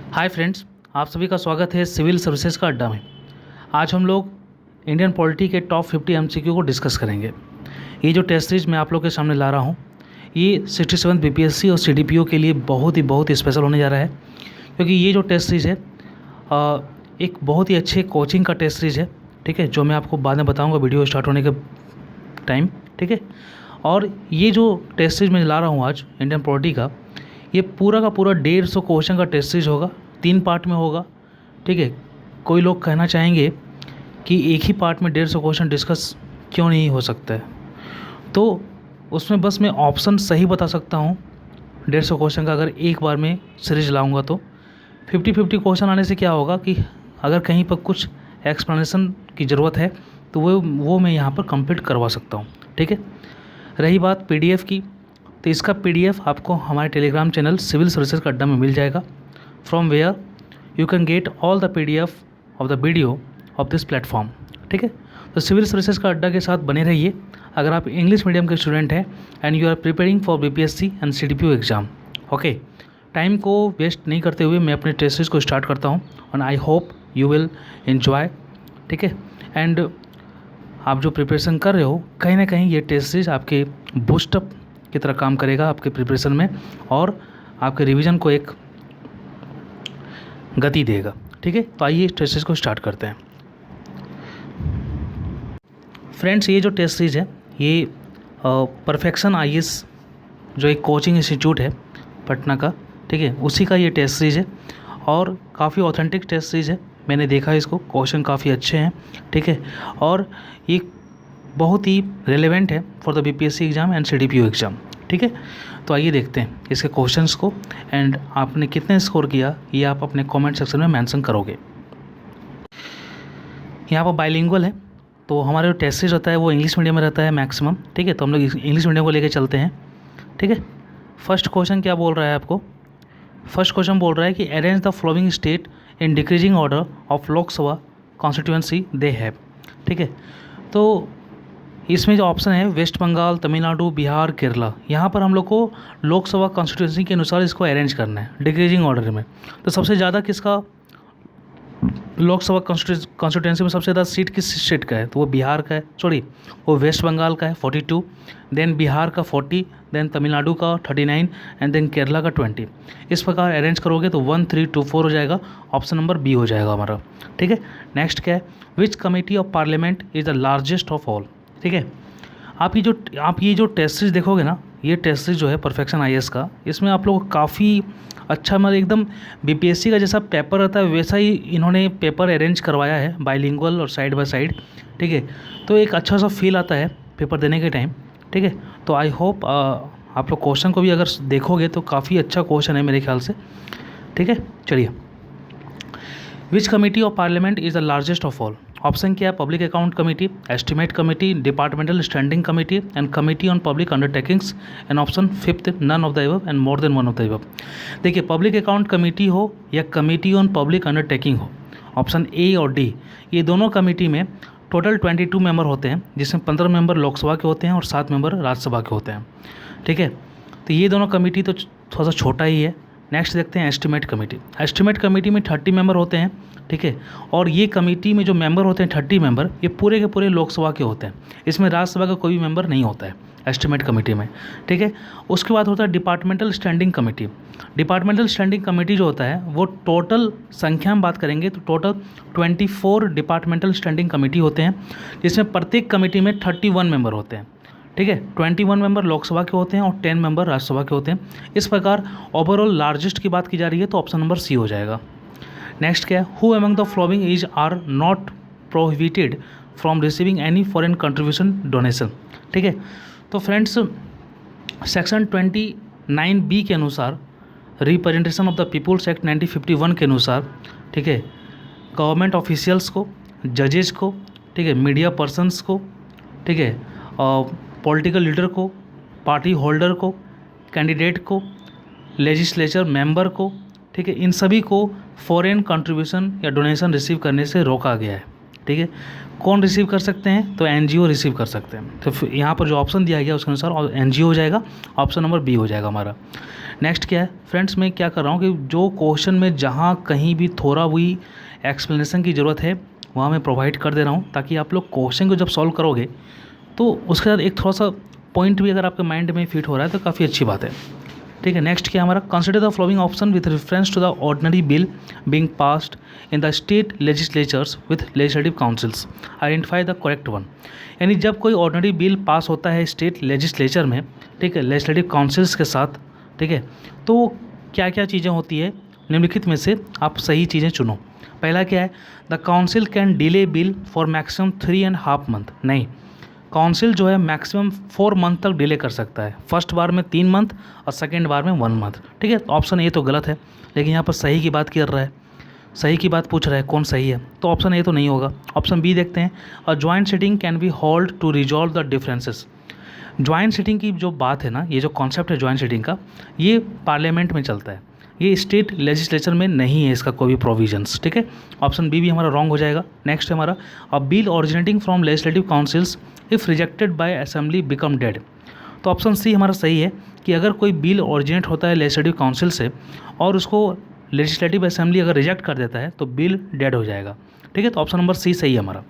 Hi friends, आप सभी का स्वागत है सिविल सर्विसेज का अड्डा में। आज हम लोग इंडियन पॉलिटी के टॉप 50 एमसीक्यू को डिस्कस करेंगे। ये जो टेस्ट सीरीज मैं आप लोग के सामने ला रहा हूँ, ये 67 बीपीएससी और सीडीपीओ के लिए बहुत ही स्पेशल होने जा रहा है, क्योंकि ये जो टेस्ट सीरीज है एक बहुत ही अच्छे कोचिंग का टेस्ट सीरीज है। ठीक है, जो मैं आपको बाद में बताऊँगा वीडियो स्टार्ट होने के टाइम। ठीक है, और ये जो टेस्ट सीरीज मैं ला रहा हूँ आज इंडियन पॉलिटी का, ये पूरा का पूरा 150 क्वेश्चन का टेस्ट सीरीज होगा, 3 पार्ट में होगा। ठीक है, कोई लोग कहना चाहेंगे कि एक ही पार्ट में 150 क्वेश्चन डिस्कस क्यों नहीं हो सकता है, तो उसमें बस मैं ऑप्शन सही बता सकता हूँ 150 क्वेश्चन का। अगर एक बार में सीरीज लाऊंगा तो 50-50 क्वेश्चन आने से क्या होगा कि अगर कहीं पर कुछ एक्सप्लेनेशन की ज़रूरत है तो वो मैं यहाँ पर कंप्लीट करवा सकता हूँ। ठीक है, रही बात पीडीएफ की, तो इसका पीडीएफ आपको हमारे टेलीग्राम चैनल सिविल सर्विसेज का अड्डा में मिल जाएगा, from where you can get all the PDF of the video of this platform. ठीक है, तो सिविल सर्विसेज का अड्डा के साथ बने रहिए अगर आप इंग्लिश मीडियम के स्टूडेंट हैं and you are preparing for BPSC and CDPO exam. Okay, time को वेस्ट नहीं करते हुए मैं अपने टेस्ट सीरीज को स्टार्ट करता हूँ and I hope you will enjoy. ठीक है, एंड आप जो प्रिपरेशन कर रहे हो, कहीं ना कहीं ये टेस्ट सीरीज आपके बूस्टअप की तरह काम करेगा आपके प्रिपरेशन में और आपके रिवीजन को एक गति देगा। ठीक है, तो आइए टेस्ट सीरीज को स्टार्ट करते हैं। फ्रेंड्स, ये जो टेस्ट सीरीज है ये परफेक्शन आईएएस जो एक कोचिंग इंस्टीट्यूट है पटना का, ठीक है, उसी का ये टेस्ट सीरीज है और काफ़ी ऑथेंटिक टेस्ट सीरीज है। मैंने देखा है इसको, क्वेश्चन काफ़ी अच्छे हैं। ठीक है, और ये बहुत ही रेलेवेंट है for the BPSC exam and CDPO exam. ठीक है, तो आइए देखते हैं इसके क्वेश्चंस को एंड आपने कितने स्कोर किया ये आप अपने कमेंट सेक्शन में मेंशन करोगे। यहाँ पर बाइलिंगुअल है, तो हमारा जो टेस्ट सीरीज रहता है वो इंग्लिश मीडियम में रहता है मैक्सिमम। ठीक है, तो हम लोग इंग्लिश मीडियम को लेकर चलते हैं। ठीक है, फर्स्ट क्वेश्चन क्या बोल रहा है आपको? फर्स्ट क्वेश्चन बोल रहा है कि arrange the following state in decreasing order of Lok Sabha constituency they have. ठीक है, तो इसमें जो ऑप्शन है वेस्ट बंगाल, तमिलनाडु, बिहार, केरला, यहाँ पर हम लोग को लोकसभा कॉन्स्टिट्यूंसी के अनुसार इसको अरेंज करना है डिक्रीजिंग ऑर्डर में। तो सबसे ज़्यादा किसका लोकसभा कॉन्स्टिट्यूंसी में सबसे ज़्यादा सीट किस स्टेट का है? तो वो बिहार का है, सॉरी वो वेस्ट बंगाल का है 42, देन बिहार का 40, देन तमिलनाडु का 39 एंड देन केरला का 20। इस प्रकार अरेंज करोगे तो 1 3 2 4 हो जाएगा, ऑप्शन नंबर बी हो जाएगा हमारा। ठीक है, नेक्स्ट क्या है? विच committee of parliament is the largest of all. ठीक है, आप ये जो टेस्ट सीरीज देखोगे ना, ये टेस्ट सीरीज जो है परफेक्शन आईएएस का, इसमें आप लोग काफ़ी अच्छा, मतलब एकदम बीपीएससी का जैसा पेपर रहता है वैसा ही इन्होंने पेपर अरेंज करवाया है, बाइलिंगुअल और साइड बाय साइड। ठीक है, तो एक अच्छा सा फील आता है पेपर देने के टाइम। ठीक है, तो आई होप आप लोग क्वेश्चन को भी अगर देखोगे तो काफ़ी अच्छा क्वेश्चन है मेरे ख्याल से। ठीक है, चलिए, which committee of parliament is the largest of all? Option क्या है? Public account committee, estimate committee, departmental standing committee and committee on public undertakings and option fifth none of the above and more than one of the above. देखिए, public account committee हो या committee on public undertaking हो, option A और D, ये दोनों committee में total 22 member होते हैं, जिसमें 15 मेंबर लोकसभा के होते हैं और 7 मेंबर राज्यसभा के होते हैं। ठीक है, तो ये दोनों कमेटी तो थोड़ा सा छोटा ही है। नेक्स्ट देखते हैं एस्टिमेट कमेटी। एस्टिमेट कमेटी में 30 मेंबर होते हैं। ठीक है, और ये कमेटी में जो मेंबर होते हैं 30 मेंबर, ये पूरे के पूरे लोकसभा के होते हैं, इसमें राज्यसभा का कोई भी मेंबर नहीं होता है एस्टिमेट कमेटी में। ठीक है, उसके बाद होता है departmental standing committee. Departmental standing committee जो होता है वो टोटल संख्या में बात करेंगे तो टोटल 24 डिपार्टमेंटल स्टैंडिंग कमेटी होते हैं, जिसमें प्रत्येक कमेटी में 31 मेंबर होते हैं। ठीक है, 21 मेंबर लोकसभा के होते हैं और 10 मेंबर राज्यसभा के होते हैं। इस प्रकार ओवरऑल लार्जेस्ट की बात की जा रही है तो ऑप्शन नंबर सी हो जाएगा। नेक्स्ट क्या है? Who among the following is are not prohibited from receiving any foreign contribution donation. ठीक है, तो फ्रेंड्स सेक्शन 29B के अनुसार, representation of the people's act 1951 के अनुसार, ठीक है, गवर्नमेंट ऑफिशियल्स को, जजेस को, ठीक है, मीडिया पर्सनस को, ठीक है, पॉलिटिकल लीडर को, पार्टी होल्डर को, कैंडिडेट को, लेजिस्लेचर मेंबर को, ठीक है, इन सभी को फॉरेन कंट्रीब्यूशन या डोनेशन रिसीव करने से रोका गया है। ठीक है, कौन रिसीव कर सकते हैं? तो एनजीओ रिसीव कर सकते हैं। तो यहाँ पर जो ऑप्शन दिया गया उसके अनुसार एनजीओ हो जाएगा, ऑप्शन नंबर बी हो जाएगा हमारा। नेक्स्ट क्या है फ्रेंड्स, मैं क्या कर रहा हूँ कि जो क्वेश्चन में जहाँ कहीं भी थोड़ा भी एक्सप्लेनेशन की ज़रूरत है वहाँ मैं प्रोवाइड कर दे रहा हूँ, ताकि आप लोग क्वेश्चन को जब सॉल्व करोगे तो उसके साथ एक थोड़ा सा पॉइंट भी अगर आपके माइंड में फिट हो रहा है तो काफ़ी अच्छी बात है। ठीक है, नेक्स्ट क्या हमारा, consider the following option with reference to the ordinary bill being passed in the state legislatures with legislative councils, identify the correct one. यानी जब कोई ऑर्डिनरी बिल पास होता है स्टेट लेजिस्लेचर में, ठीक है, लेजिस्लेटिव काउंसिल्स के साथ, ठीक है, तो क्या क्या चीज़ें होती है, निम्नलिखित में से आप सही चीज़ें चुनो। पहला क्या है, the council can delay bill for maximum 3.5 month. नहीं, काउंसिल जो है मैक्सिमम 4 मंथ तक डिले कर सकता है, फर्स्ट बार में 3 मंथ और सेकेंड बार में 1 मंथ। ठीक है, तो ऑप्शन ए तो गलत है, लेकिन यहाँ पर सही की बात कर रहा है, सही की बात पूछ रहा है, कौन सही है, तो ऑप्शन ए तो नहीं होगा। ऑप्शन बी देखते हैं, a joint sitting can be hold to resolve the differences. Joint sitting की जो बात है ना, ये जो कॉन्सेप्ट है जॉइंट सिटिंग का, ये पार्लियामेंट में चलता है, ये स्टेट लेजिस्लेचर में नहीं है इसका कोई भी प्रोविजंस। ठीक है, ऑप्शन बी भी हमारा रॉन्ग हो जाएगा। नेक्स्ट है हमारा, अ bill originating from legislative councils if rejected by assembly become dead. तो ऑप्शन सी हमारा सही है कि अगर कोई बिल ओरिजिनेट होता है लेजिस्लेटिव काउंसिल से और उसको लेजिस्लेटिव असेंबली अगर रिजेक्ट कर देता है तो बिल डेड हो जाएगा। ठीक है, तो ऑप्शन नंबर सी सही है हमारा।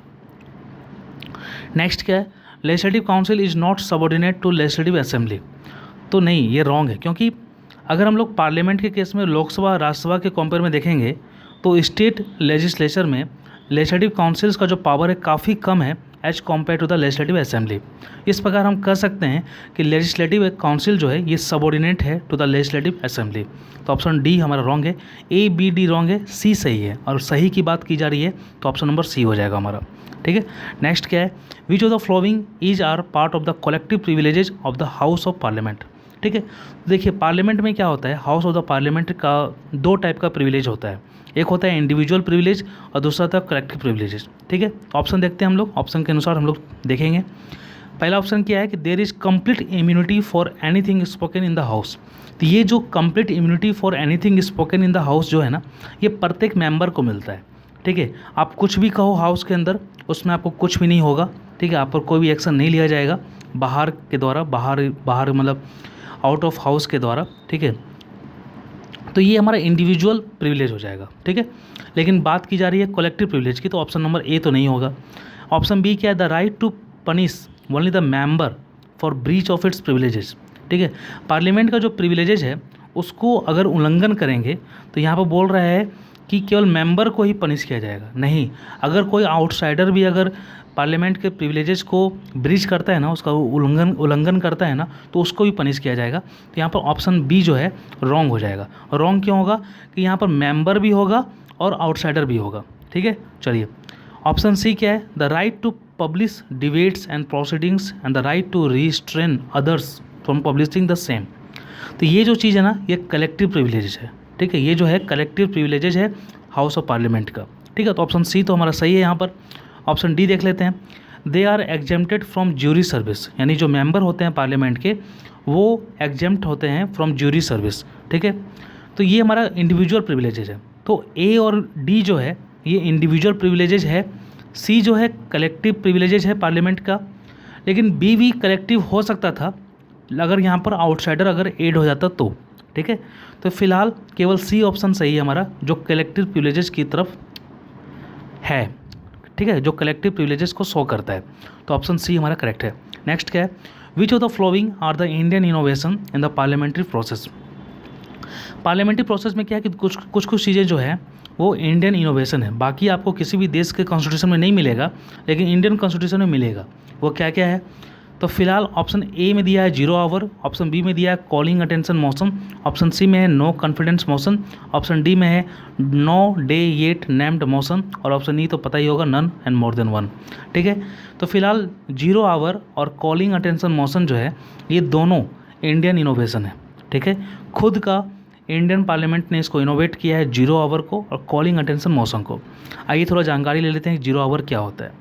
नेक्स्ट क्या है, legislative council is not subordinate to legislative assembly. तो नहीं, ये रॉन्ग है, क्योंकि अगर हम लोग पार्लियामेंट के केस में लोकसभा राज्यसभा के कंपेयर में देखेंगे तो स्टेट लेजिस्लेचर में लेजिस्लेटिव काउंसिल्स का जो पावर है काफ़ी कम है as compare to the legislative assembly. इस प्रकार हम कह सकते हैं कि लेजिस्लेटिव काउंसिल जो है ये सबऑर्डिनेट है टू द लेजिस्लेटिव असेंबली। तो ऑप्शन डी हमारा रॉन्ग है, ए बी डी रॉन्ग है, सी सही है, और सही की बात की जा रही है तो ऑप्शन नंबर सी हो जाएगा हमारा। ठीक है, नेक्स्ट क्या है, which of the following is are part of the collective privileges of the house of parliament. ठीक है, देखिए पार्लियामेंट में क्या होता है, हाउस ऑफ द पार्लियामेंट का 2 टाइप का प्रिविलेज होता है, एक होता है इंडिविजुअल प्रिविलेज और दूसरा होता है कलेक्टिव प्रिविलेजेस। ठीक है, ऑप्शन देखते हैं हम लोग, ऑप्शन के अनुसार हम लोग देखेंगे। पहला ऑप्शन क्या है कि there is complete immunity for anything spoken in the house. तो ये जो complete immunity for anything spoken in the house जो है ना, ये प्रत्येक मेंबर को मिलता है। ठीक है, आप कुछ भी कहो हाउस के अंदर, उसमें आपको कुछ भी नहीं होगा। ठीक है, आप पर कोई भी एक्शन नहीं लिया जाएगा बाहर के द्वारा, बाहर मतलब आउट ऑफ हाउस के द्वारा। ठीक है, तो ये हमारा इंडिविजुअल प्रिविलेज हो जाएगा। ठीक है, लेकिन बात की जा रही है कलेक्टिव प्रिविलेज की, तो ऑप्शन नंबर ए तो नहीं होगा। ऑप्शन बी क्या है, the right to punish only the member for breach of its privileges. ठीक है, पार्लियामेंट का जो प्रिविलेजेज है उसको अगर उल्लंघन करेंगे तो यहाँ पर बोल रहा है कि केवल मेंबर को ही पनिश किया जाएगा। नहीं, अगर कोई आउटसाइडर भी अगर पार्लियामेंट के प्रिविलेजेस को ब्रीच करता है ना, उसका उल्लंघन करता है ना, तो उसको भी पनिश किया जाएगा। तो यहाँ पर ऑप्शन बी जो है रॉन्ग हो जाएगा। रॉन्ग क्यों होगा कि यहाँ पर मेंबर भी होगा और आउटसाइडर भी होगा। ठीक है, चलिए ऑप्शन सी क्या है, the right to publish debates and proceedings and the right to restrain others from publishing the same. तो ये जो चीज़ है ना, ये कलेक्टिव प्रिविलेजेस है। ठीक है, ये जो है कलेक्टिव प्रिविलेजेस है हाउस ऑफ पार्लियामेंट का। ठीक है, तो ऑप्शन सी तो हमारा सही है यहाँ पर। ऑप्शन डी देख लेते हैं, they are exempted from jury service. यानी जो मेंबर होते हैं पार्लियामेंट के वो एग्जेम्प्ट होते हैं फ्रॉम ज्यूरी सर्विस। ठीक है, तो ये हमारा इंडिविजुअल प्रिविलेजेज है। तो ए और डी जो है ये इंडिविजुअल प्रिविलेजेज है, सी जो है कलेक्टिव प्रिविलेजेज है पार्लियामेंट का, लेकिन बी भी कलेक्टिव हो सकता था अगर यहाँ पर आउटसाइडर अगर ऐड हो जाता तो। ठीक है, तो फिलहाल केवल सी ऑप्शन सही है हमारा, जो कलेक्टिव प्रिविलेजेस की तरफ है। ठीक है, जो कलेक्टिव प्रिविलेजेस को शो करता है, तो ऑप्शन सी हमारा करेक्ट है। नेक्स्ट क्या है, which of the following are the Indian innovation in the parliamentary process. Parliamentary process में क्या है कि कुछ चीज़ें जो है वो इंडियन इनोवेशन है, बाकी आपको किसी भी देश के कॉन्स्टिट्यूशन में नहीं मिलेगा, लेकिन इंडियन कॉन्स्टिट्यूशन में मिलेगा। वो क्या क्या है, तो फिलहाल ऑप्शन ए में दिया है 0 आवर, ऑप्शन बी में दिया है calling attention motion, option C में है no confidence motion, option D में है no day yet named motion, और ऑप्शन ई तो पता ही होगा none and more than one. ठीक है, तो फिलहाल 0 आवर और कॉलिंग अटेंशन मोशन जो है ये दोनों इंडियन इनोवेशन है। ठीक है, खुद का इंडियन पार्लियामेंट ने इसको इनोवेट किया है 0 आवर को और कॉलिंग अटेंशन मोशन को। आइए थोड़ा जानकारी ले लेते हैं 0 आवर क्या होता है।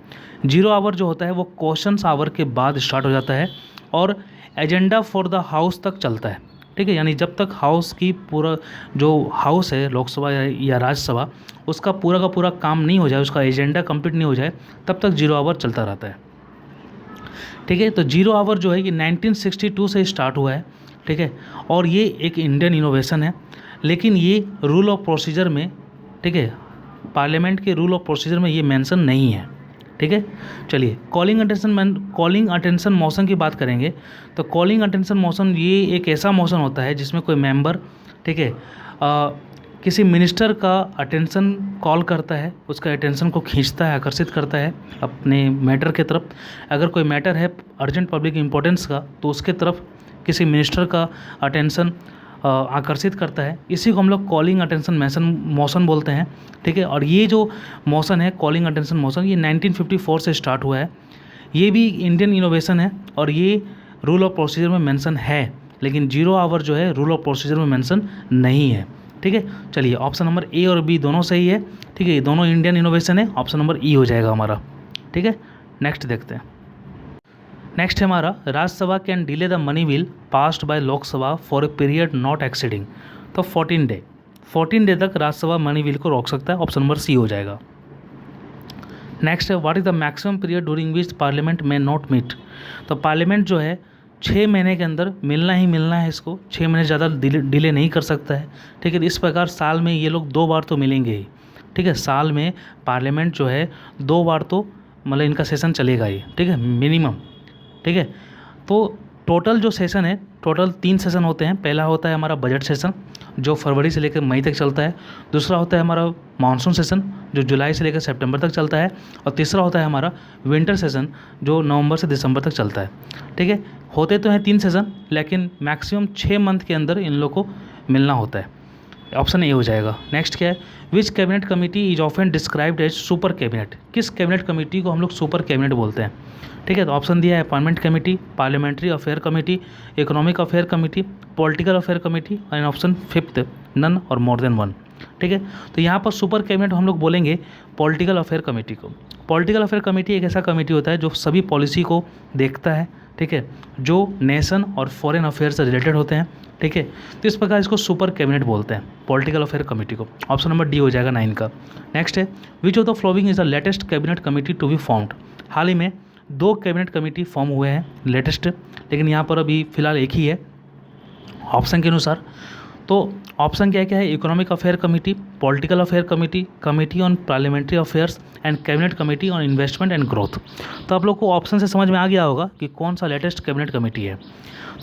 0 आवर जो होता है वो क्वेश्चंस आवर के बाद स्टार्ट हो जाता है और एजेंडा फॉर द हाउस तक चलता है। ठीक है, यानी जब तक हाउस की पूरा जो हाउस है लोकसभा या राज्यसभा उसका पूरा का पूरा काम नहीं हो जाए, उसका एजेंडा कंप्लीट नहीं हो जाए, तब तक 0 आवर चलता रहता है। ठीक है, तो 0 आवर जो है कि 1962 से स्टार्ट हुआ है। ठीक है, और ये एक इंडियन इनोवेशन है, लेकिन ये रूल ऑफ प्रोसीजर में, ठीक है, पार्लियामेंट के रूल ऑफ प्रोसीजर में ये मेंशन नहीं है, ठीक है। चलिए कॉलिंग अटेंशन मोशन की बात करेंगे। तो कॉलिंग अटेंशन मोशन ये एक ऐसा मोशन होता है जिसमें कोई मेंबर, ठीक है, किसी मिनिस्टर का अटेंशन कॉल करता है, उसका अटेंशन को खींचता है, आकर्षित करता है अपने मैटर के तरफ। अगर कोई मैटर है अर्जेंट पब्लिक इम्पोर्टेंस का, तो उसके तरफ किसी मिनिस्टर का अटेंशन आकर्षित करता है। इसी को हम लोग कॉलिंग अटेंशन मोशन बोलते हैं, ठीक है। और ये जो मोशन है कॉलिंग अटेंशन मोशन, ये 1954 से स्टार्ट हुआ है। ये भी इंडियन इनोवेशन है और ये रूल ऑफ प्रोसीजर में मेंशन है, लेकिन 0 आवर जो है रूल ऑफ प्रोसीजर में मेंशन नहीं है, ठीक है। चलिए ऑप्शन नंबर ए और बी दोनों सही है, ठीक है, ये दोनों इंडियन इनोवेशन है। ऑप्शन नंबर ई हो जाएगा हमारा, ठीक है। नेक्स्ट देखते हैं। नेक्स्ट है हमारा, Rajya Sabha can delay the money bill passed by Lok Sabha for a period not exceeding. तो 14 डे तक राज्यसभा मनी बिल को रोक सकता है। ऑप्शन नंबर सी हो जाएगा। नेक्स्ट है, what is the maximum period during which parliament में नॉट मीट। तो पार्लियामेंट जो है 6 महीने के अंदर मिलना ही मिलना है इसको, 6 महीने ज़्यादा डिले नहीं कर सकता है, ठीक है। इस प्रकार साल में ये लोग 2 बार तो मिलेंगे ही, ठीक है। साल में पार्लियामेंट जो है 2 बार तो मतलब इनका सेशन चलेगा ही, ठीक है, मिनिमम, ठीक है। तो टोटल जो सेशन है, टोटल 3 सेशन होते हैं। पहला होता है हमारा बजट सेशन जो फरवरी से लेकर मई तक चलता है। दूसरा होता है हमारा मानसून सेशन जो जुलाई से लेकर सितंबर तक चलता है। और तीसरा होता है हमारा विंटर सेशन जो नवंबर से दिसंबर तक चलता है, ठीक है। होते तो हैं 3 सेशन, लेकिन मैक्सिमम 6 मंथ के अंदर इन लोग को मिलना होता है। ऑप्शन ए हो जाएगा। नेक्स्ट क्या है, which cabinet committee is often described as super cabinet. किस कैबिनेट कमेटी को हम लोग सुपर कैबिनेट बोलते हैं, ठीक है। तो ऑप्शन दिया है appointment committee, parliamentary affair committee, economic affair committee, political affair committee, और ऑप्शन 5 नन और मोर देन 1, ठीक है। तो यहाँ पर सुपर कैबिनेट हम लोग बोलेंगे पॉलिटिकल अफेयर कमेटी को। पॉलिटिकल अफेयर कमेटी एक ऐसा कमेटी होता है जो सभी पॉलिसी को देखता है, ठीक है, जो नेशन और फॉरेन अफेयर से रिलेटेड होते हैं, ठीक है। तो इस प्रकार इसको सुपर कैबिनेट बोलते हैं पॉलिटिकल अफेयर कमेटी को। ऑप्शन नंबर डी हो जाएगा 9 का। नेक्स्ट है, which of the following is the latest cabinet committee to be formed. हाल ही में 2 कैबिनेट कमेटी फॉर्म हुए हैं लेटेस्ट, लेकिन यहाँ पर अभी फिलहाल एक ही है ऑप्शन के अनुसार। तो ऑप्शन क्या है, economic affair committee, political affair committee, committee on parliamentary affairs and cabinet committee on investment and growth. तो आप लोग को ऑप्शन से समझ में आ गया होगा कि कौन सा लेटेस्ट कैबिनेट कमेटी है।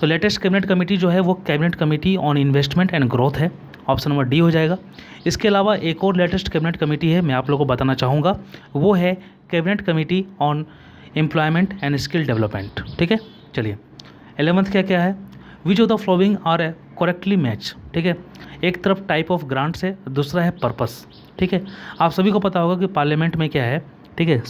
तो लेटेस्ट कैबिनेट कमेटी जो है वो cabinet committee on investment and growth है। ऑप्शन नंबर डी हो जाएगा। इसके अलावा एक और लेटेस्ट कैबिनेट कमेटी है, मैं आप लोगों को बताना चाहूँगा, वो है cabinet committee on employment and skill development, ठीक है। चलिए 11th क्या है, which of the following are correctly match, ठीक है। एक तरफ टाइप ऑफ ग्रांट्स है, दूसरा है पर्पस, ठीक है। आप सभी को पता होगा कि पार्लियामेंट में क्या है, ठीक है,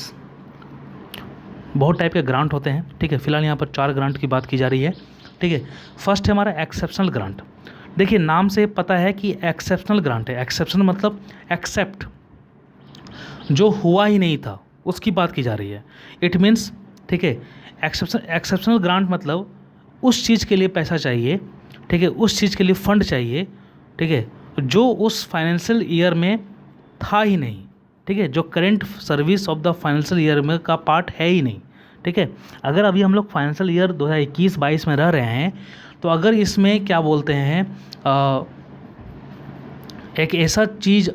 बहुत टाइप के ग्रांट होते हैं, ठीक है। फिलहाल यहाँ पर 4 ग्रांट की बात की जा रही है, ठीक है। फर्स्ट है हमारा एक्सेप्शनल ग्रांट। देखिए नाम से पता है कि एक्सेप्शनल ग्रांट है। एक्सेप्शनल मतलब एक्सेप्ट, जो हुआ ही नहीं था उसकी बात की जा रही है। इट मीन्स, ठीक है, एक्सेप्शनल ग्रांट मतलब उस चीज़ के लिए पैसा चाहिए, ठीक है, उस चीज़ के लिए फंड चाहिए, ठीक है, जो उस फाइनेंशियल ईयर में था ही नहीं, ठीक है, जो current service of the financial year में का पार्ट है ही नहीं, ठीक है। अगर अभी हम लोग फाइनेंशियल ईयर 2021-22 में रह रहे हैं, तो अगर इसमें क्या बोलते हैं एक ऐसा चीज़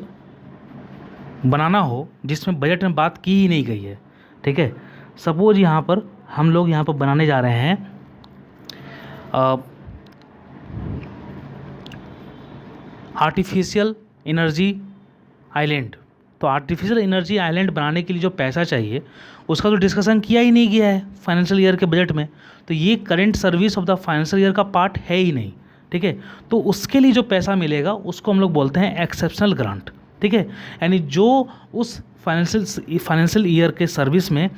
बनाना हो जिसमें बजट में बात की ही नहीं गई है, ठीक है। सपोज यहाँ पर हम लोग यहाँ पर बनाने जा रहे हैं आर्टिफिशियल एनर्जी आइलैंड। तो आर्टिफिशियल एनर्जी आइलैंड बनाने के लिए जो पैसा चाहिए उसका तो डिस्कशन किया ही नहीं गया है फाइनेंशियल ईयर के बजट में। तो ये current service of the financial year का पार्ट है ही नहीं, ठीक है। तो उसके लिए जो पैसा मिलेगा उसको हम लोग बोलते हैं एक्सेप्शनल ग्रांट, ठीक है। यानी जो उस फाइनेंशियल ईयर के सर्विस में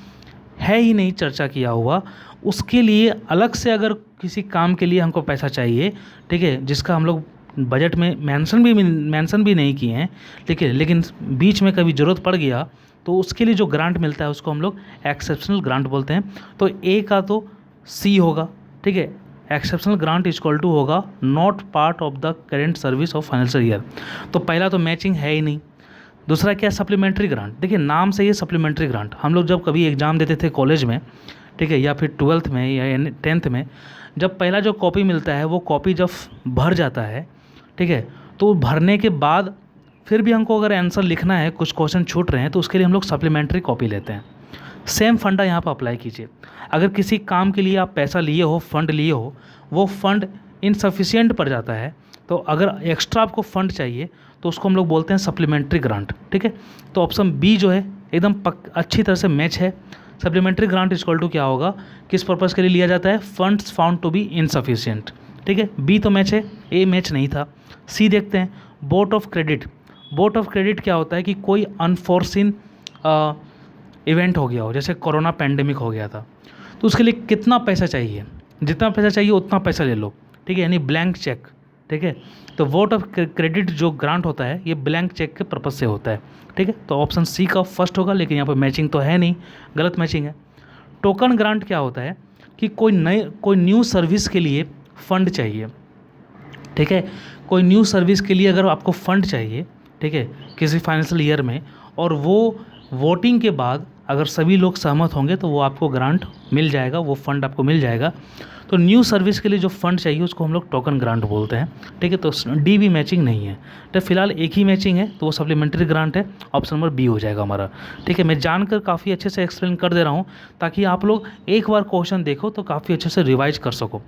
है ही नहीं चर्चा किया हुआ, उसके लिए अलग से अगर किसी काम के लिए हमको पैसा चाहिए, ठीक है, जिसका हम लोग बजट में मेंशन भी नहीं किए हैं, ठीक है, लेकिन बीच में कभी ज़रूरत पड़ गया तो उसके लिए जो ग्रांट मिलता है उसको हम लोग एक्सेप्शनल ग्रांट बोलते हैं। तो ए का तो सी होगा, ठीक है। एक्सेप्शनल ग्रांट इक्वल टू होगा not part of the current service of financial year. तो पहला तो मैचिंग है ही नहीं। दूसरा क्या, सप्लीमेंट्री ग्रांट। देखिए नाम से ये सप्लीमेंट्री ग्रांट, हम लोग जब कभी एग्ज़ाम देते थे कॉलेज में, ठीक है, या फिर 12th में या 10th में, जब पहला जो कॉपी मिलता है वो कॉपी जब भर जाता है, ठीक है, तो भरने के बाद फिर भी हमको अगर आंसर लिखना है, कुछ क्वेश्चन छूट रहे हैं, तो उसके लिए हम लोग सप्लीमेंट्री कॉपी लेते हैं। सेम फंडा यहाँ पर अप्लाई कीजिए। अगर किसी काम के लिए आप पैसा लिए हो, फंड लिए हो, वो फंड इनसफिशिएंट पड़ जाता है, तो अगर एक्स्ट्रा आपको फंड चाहिए तो उसको हम लोग बोलते हैं सप्लीमेंट्री ग्रांट, ठीक है। तो ऑप्शन बी जो है एकदम अच्छी तरह से मैच है। सप्लीमेंट्री ग्रांट इक्वल टू क्या होगा, किस पर्पज़ के लिए लिया जाता है, funds found to be insufficient, ठीक है। बी तो मैच है, ए मैच नहीं था। सी देखते हैं, boat of credit. Boat of credit क्या होता है कि कोई अनफोर्सिन इवेंट हो गया हो, जैसे कोरोना पैंडेमिक हो गया था, तो उसके लिए कितना पैसा चाहिए, जितना पैसा चाहिए उतना पैसा ले लो, ठीक है, यानी ब्लैंक चेक, ठीक है। तो वोट ऑफ क्रेडिट जो ग्रांट होता है ये ब्लैंक चेक के पर्पज़ से होता है, ठीक है। तो ऑप्शन सी का फर्स्ट होगा, लेकिन यहाँ पर मैचिंग तो है नहीं, गलत मैचिंग है। टोकन ग्रांट क्या होता है कि कोई न्यू सर्विस के लिए फ़ंड चाहिए, ठीक है। कोई न्यू सर्विस के लिए अगर आपको फ़ंड चाहिए, ठीक है, किसी फाइनेंशियल ईयर में, और वो वोटिंग के बाद अगर सभी लोग सहमत होंगे तो वो आपको ग्रांट मिल जाएगा, वो फंड आपको मिल जाएगा। तो न्यू सर्विस के लिए जो फंड चाहिए उसको हम लोग टोकन ग्रांट बोलते हैं, ठीक है। तो डी भी मैचिंग नहीं है, तो फिलहाल एक ही मैचिंग है, तो वो सप्लीमेंट्री ग्रांट है, ऑप्शन नंबर बी हो जाएगा हमारा, ठीक है। मैं जानकर काफ़ी अच्छे से एक्सप्लेन कर दे रहा हूँ ताकि आप लोग एक बार क्वेश्चन देखो तो काफ़ी अच्छे से रिवाइज कर सको।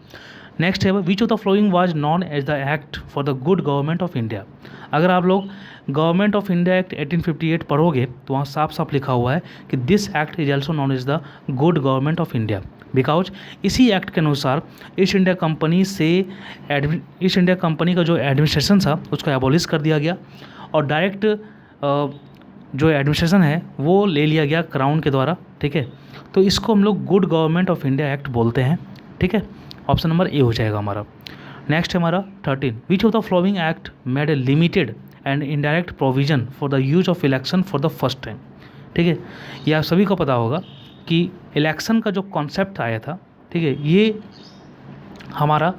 नेक्स्ट है, which of the following was known as the act for the good government of India. अगर आप लोग गवर्नमेंट ऑफ इंडिया एक्ट 1858 पढ़ोगे तो वहाँ साफ साफ लिखा हुआ है कि this act is also known as the good government of India, because इसी एक्ट के अनुसार ईस्ट इंडिया कंपनी का जो एडमिनिस्ट्रेशन था उसको एबॉलिश कर दिया गया, और डायरेक्ट जो एडमिनिस्ट्रेशन है वो ले लिया गया क्राउन के द्वारा, ठीक है। तो इसको हम लोग good government of India act बोलते हैं, ठीक है। ऑप्शन नंबर ए हो जाएगा हमारा। नेक्स्ट है हमारा 13, विच of the flowing act made a limited and indirect provision for the use of election for the first time, ठीक है। ये आप सभी को पता होगा कि इलेक्शन का जो कॉन्सेप्ट आया था, ठीक है, ये हमारा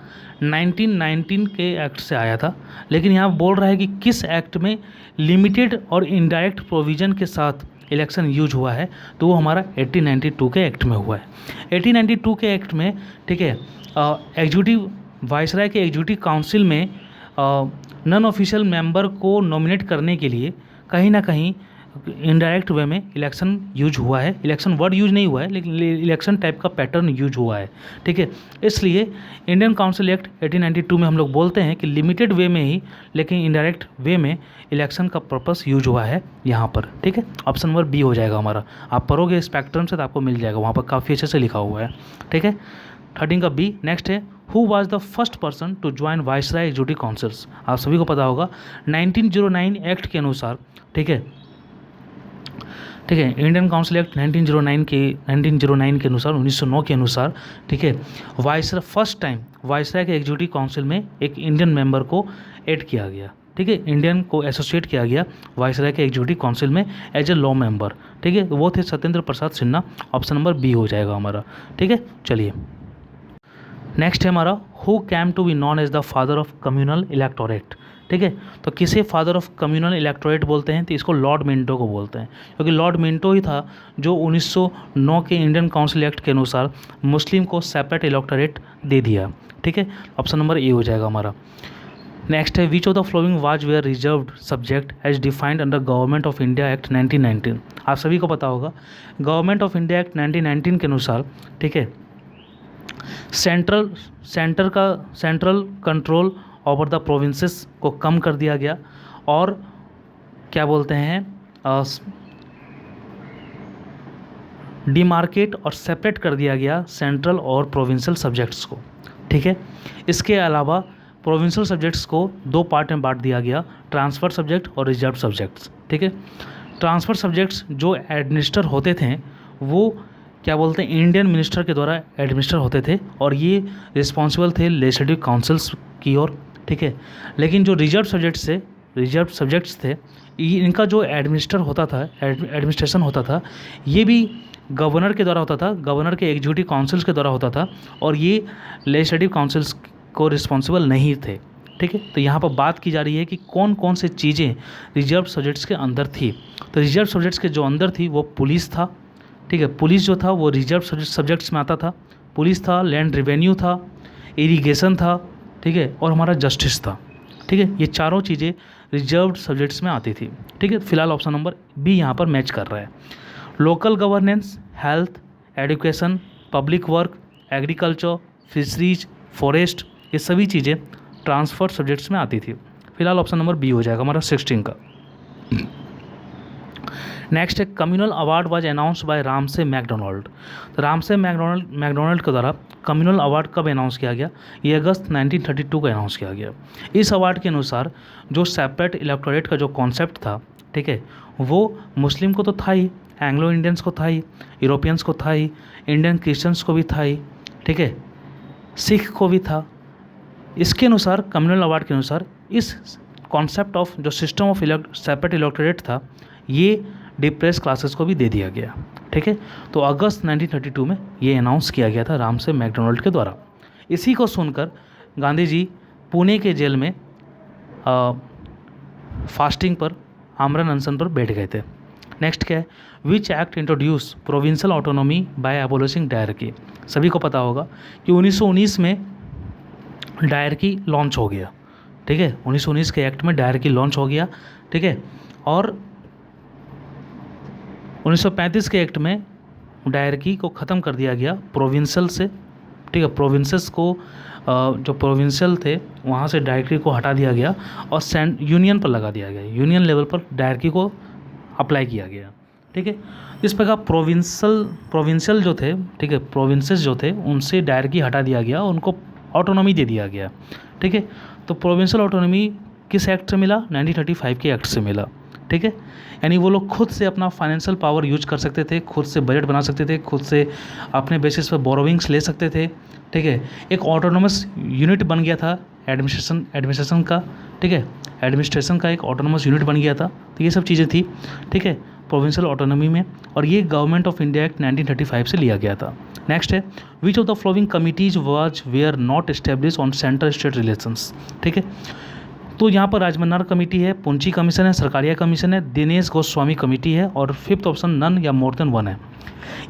1919 के एक्ट से आया था, लेकिन यहाँ बोल रहा है कि किस एक्ट में लिमिटेड और इनडायरेक्ट प्रोविज़न के साथ इलेक्शन यूज हुआ है, तो वो हमारा 1892 के एक्ट में हुआ है। 1892 के एक्ट में, ठीक है, एग्जीक्यूटिव वाइसराय के एग्जीक्यूटिव काउंसिल में नॉन ऑफिशियल मेंबर को नॉमिनेट करने के लिए कहीं ना कहीं इनडायरेक्ट वे में इलेक्शन यूज हुआ है। इलेक्शन वर्ड यूज नहीं हुआ है, लेकिन इलेक्शन टाइप का पैटर्न यूज हुआ है, ठीक है। इसलिए इंडियन काउंसिल एक्ट 1892 में हम लोग बोलते हैं कि लिमिटेड वे में ही, लेकिन इनडायरेक्ट वे में इलेक्शन का पर्पस यूज हुआ है यहाँ पर, ठीक है। ऑप्शन नंबर बी हो जाएगा हमारा। आप पढ़ोगे स्पेक्ट्रम से तो आपको मिल जाएगा, वहाँ पर काफ़ी अच्छे से लिखा हुआ है, ठीक है। 13 का बी। नेक्स्ट है, who was the first person to join viceroy executive councils. आप सभी को पता होगा 1909 एक्ट के अनुसार, ठीक है, इंडियन काउंसिल एक्ट 1909 के अनुसार, 1909 के अनुसार, ठीक है, वाइसराय फर्स्ट टाइम वाइसराय के एग्जीक्यूटिव काउंसिल में एक इंडियन मेंबर को ऐड किया गया, ठीक है, इंडियन को एसोसिएट किया गया वाइसराय के एग्जीक्यूटिव काउंसिल में एज ए लॉ मेंबर, ठीक है। वो थे Satyendra Prasad Sinha. Option number B हो जाएगा हमारा, ठीक है। चलिए नेक्स्ट है हमारा, who came to be known as the father of communal electorate, ठीक है। तो किसे फादर ऑफ कम्युनल इलेक्टोरेट बोलते हैं, तो इसको लॉर्ड मिंटो को बोलते हैं, क्योंकि लॉर्ड मिंटो ही था जो 1909 के इंडियन काउंसिल एक्ट के अनुसार मुस्लिम को सेपरेट इलेक्टोरेट दे दिया, ठीक है। ऑप्शन नंबर ए हो जाएगा हमारा। नेक्स्ट है, which of the following was were reserved subject as defined under government of India act 1919। आप सभी को पता होगा गवर्नमेंट ऑफ इंडिया एक्ट 1919 के अनुसार, ठीक है, central control over the provinces को कम कर दिया गया, और क्या बोलते हैं, डिमार्केट और सेपरेट कर दिया गया सेंट्रल और प्रोविंशियल सब्जेक्ट्स को, ठीक है। इसके अलावा प्रोविंशियल सब्जेक्ट्स को दो पार्ट में बांट दिया गया, ट्रांसफ़र सब्जेक्ट और रिजर्व सब्जेक्ट्स, ठीक है। ट्रांसफ़र सब्जेक्ट्स जो एडमिनिस्टर होते थे वो क्या बोलते हैं, इंडियन मिनिस्टर के द्वारा एडमिनिस्टर होते थे, और ये रिस्पॉन्सिबल थे लेजिस्लेटिव काउंसिल्स की ओर, ठीक है। लेकिन जो रिजर्व सब्जेक्ट्स थे, इनका जो एडमिनिस्ट्रेशन होता था, ये भी गवर्नर के द्वारा होता था, गवर्नर के एग्जीक्यूटिव काउंसिल्स के द्वारा होता था, और ये लेजिस्लेटिव काउंसिल्स को रिस्पॉन्सिबल नहीं थे, ठीक है। तो यहाँ पर बात की जा रही है कि कौन कौन से चीज़ें रिजर्व सब्जेक्ट्स के अंदर थी। तो रिजर्व सब्जेक्ट्स के जो अंदर थी वो पुलिस था, ठीक है, पुलिस जो था वो रिजर्व सब्जेक्ट्स में आता था। पुलिस था, लैंड रेवेन्यू था, इरिगेशन था, ठीक है, और हमारा जस्टिस था, ठीक है। ये चारों चीज़ें रिजर्व्ड सब्जेक्ट्स में आती थी, ठीक है। फिलहाल ऑप्शन नंबर बी यहाँ पर मैच कर रहा है। Local governance, health, education, public work, agriculture, fisheries, forest, ये सभी चीज़ें ट्रांसफर सब्जेक्ट्स में आती थी। फिलहाल ऑप्शन नंबर बी हो जाएगा हमारा 16 का। नेक्स्ट है communal award was announced by Ramsay McDonald. तो रामसे मैकडोनाल्ड के द्वारा कम्युनल अवार्ड कब अनाउंस किया गया? ये अगस्त 1932 को अनाउंस किया गया। इस अवार्ड के अनुसार जो सेपरेट इलेक्टोरेट का जो कॉन्सेप्ट था, ठीक है, वो मुस्लिम को तो था ही, एंग्लो इंडियंस को था ही, यूरोपियंस को था ही, इंडियन क्रिश्चियंस को भी था ही, ठीक है, सिख को भी था। इसके अनुसार कम्युनल अवार्ड के अनुसार इस कॉन्सेप्ट ऑफ जो सिस्टम ऑफ सेपरेट इलेक्टोरेट था, ये डिप्रेस क्लासेस को भी दे दिया गया, ठीक है। तो अगस्त 1932 में ये अनाउंस किया गया था रामसे मैकडोनाल्ड के द्वारा। इसी को सुनकर गांधी जी पुणे के जेल में फास्टिंग पर, आमरण अनशन पर बैठ गए थे। नेक्स्ट क्या है? Which act introduce provincial autonomy by abolishing dyarchy. सभी को पता होगा कि 1919 में डायरकी लॉन्च हो गया, ठीक है। 1919 के एक्ट में डायरकी लॉन्च हो गया, ठीक है। और 1935 के एक्ट में डायरकी को ख़त्म कर दिया गया प्रोविंशियल से, ठीक है। प्रोविंसेस को जो प्रोविंशियल थे वहाँ से डायरकी को हटा दिया गया और यूनियन पर लगा दिया गया, यूनियन लेवल पर डायरकी को अप्लाई किया गया, ठीक है। इस प्रकार प्रोविंशियल जो थे, ठीक है, प्रोविंसेस जो थे उनसे डायरकी हटा दिया गया, उनको ऑटोनॉमी दे दिया गया, ठीक है। तो प्रोविंशियल ऑटोनॉमी किस एक्ट से मिला? 1935 के एक्ट से मिला, ठीक है। यानी वो लोग खुद से अपना फाइनेंशियल पावर यूज कर सकते थे, खुद से बजट बना सकते थे, खुद से अपने बेसिस पर बोरोविंग्स ले सकते थे, ठीक है। एक ऑटोनोमस यूनिट बन गया था एडमिनिस्ट्रेशन का, ठीक है, एडमिनिस्ट्रेशन का एक ऑटोनोमस यूनिट बन गया था। तो ये सब चीज़ें थी, ठीक है, प्रोविंशियल ऑटोनॉमी में, और ये गवर्नमेंट ऑफ इंडिया एक्ट 1935 से लिया गया था। नेक्स्ट है which of the following committees was were not establish on central state relations, ठीक है। तो यहाँ पर राजमन्नार कमेटी है, पुंची कमीशन है, सरकारिया कमीशन है, दिनेश गोस्वामी कमेटी है, और फिफ्थ ऑप्शन नन या मोर देन वन है।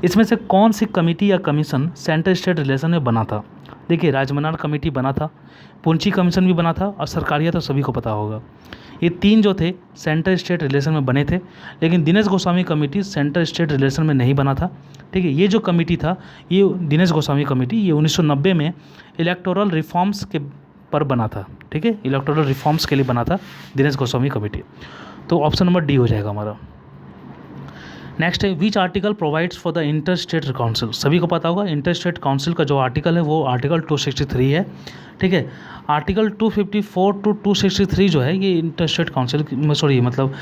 इसमें से कौन सी कमेटी या कमीशन सेंट्रल स्टेट रिलेशन में बना था? देखिए, राजमन्नार कमेटी बना था, पुंची कमीशन भी बना था, और सरकारिया तो सभी को पता होगा। ये तीन जो थे सेंट्रल स्टेट रिलेशन में बने थे, लेकिन Dinesh Goswami committee central state relation में नहीं बना था, ठीक है। ये जो कमेटी था, ये दिनेश गोस्वामी कमेटी, ये 1990 में इलेक्टोरल रिफॉर्म्स के पर बना था, ठीक है, इलेक्टोरल रिफॉर्म्स के लिए बना था दिनेश गोस्वामी कमेटी। तो ऑप्शन नंबर डी हो जाएगा हमारा। नेक्स्ट है which article provides for the inter state council. सभी को पता होगा इंटर स्टेट काउंसिल का जो आर्टिकल है वो आर्टिकल 263 है, ठीक है। आर्टिकल 254 टू 263 जो है ये इंटर स्टेट काउंसिल मतलब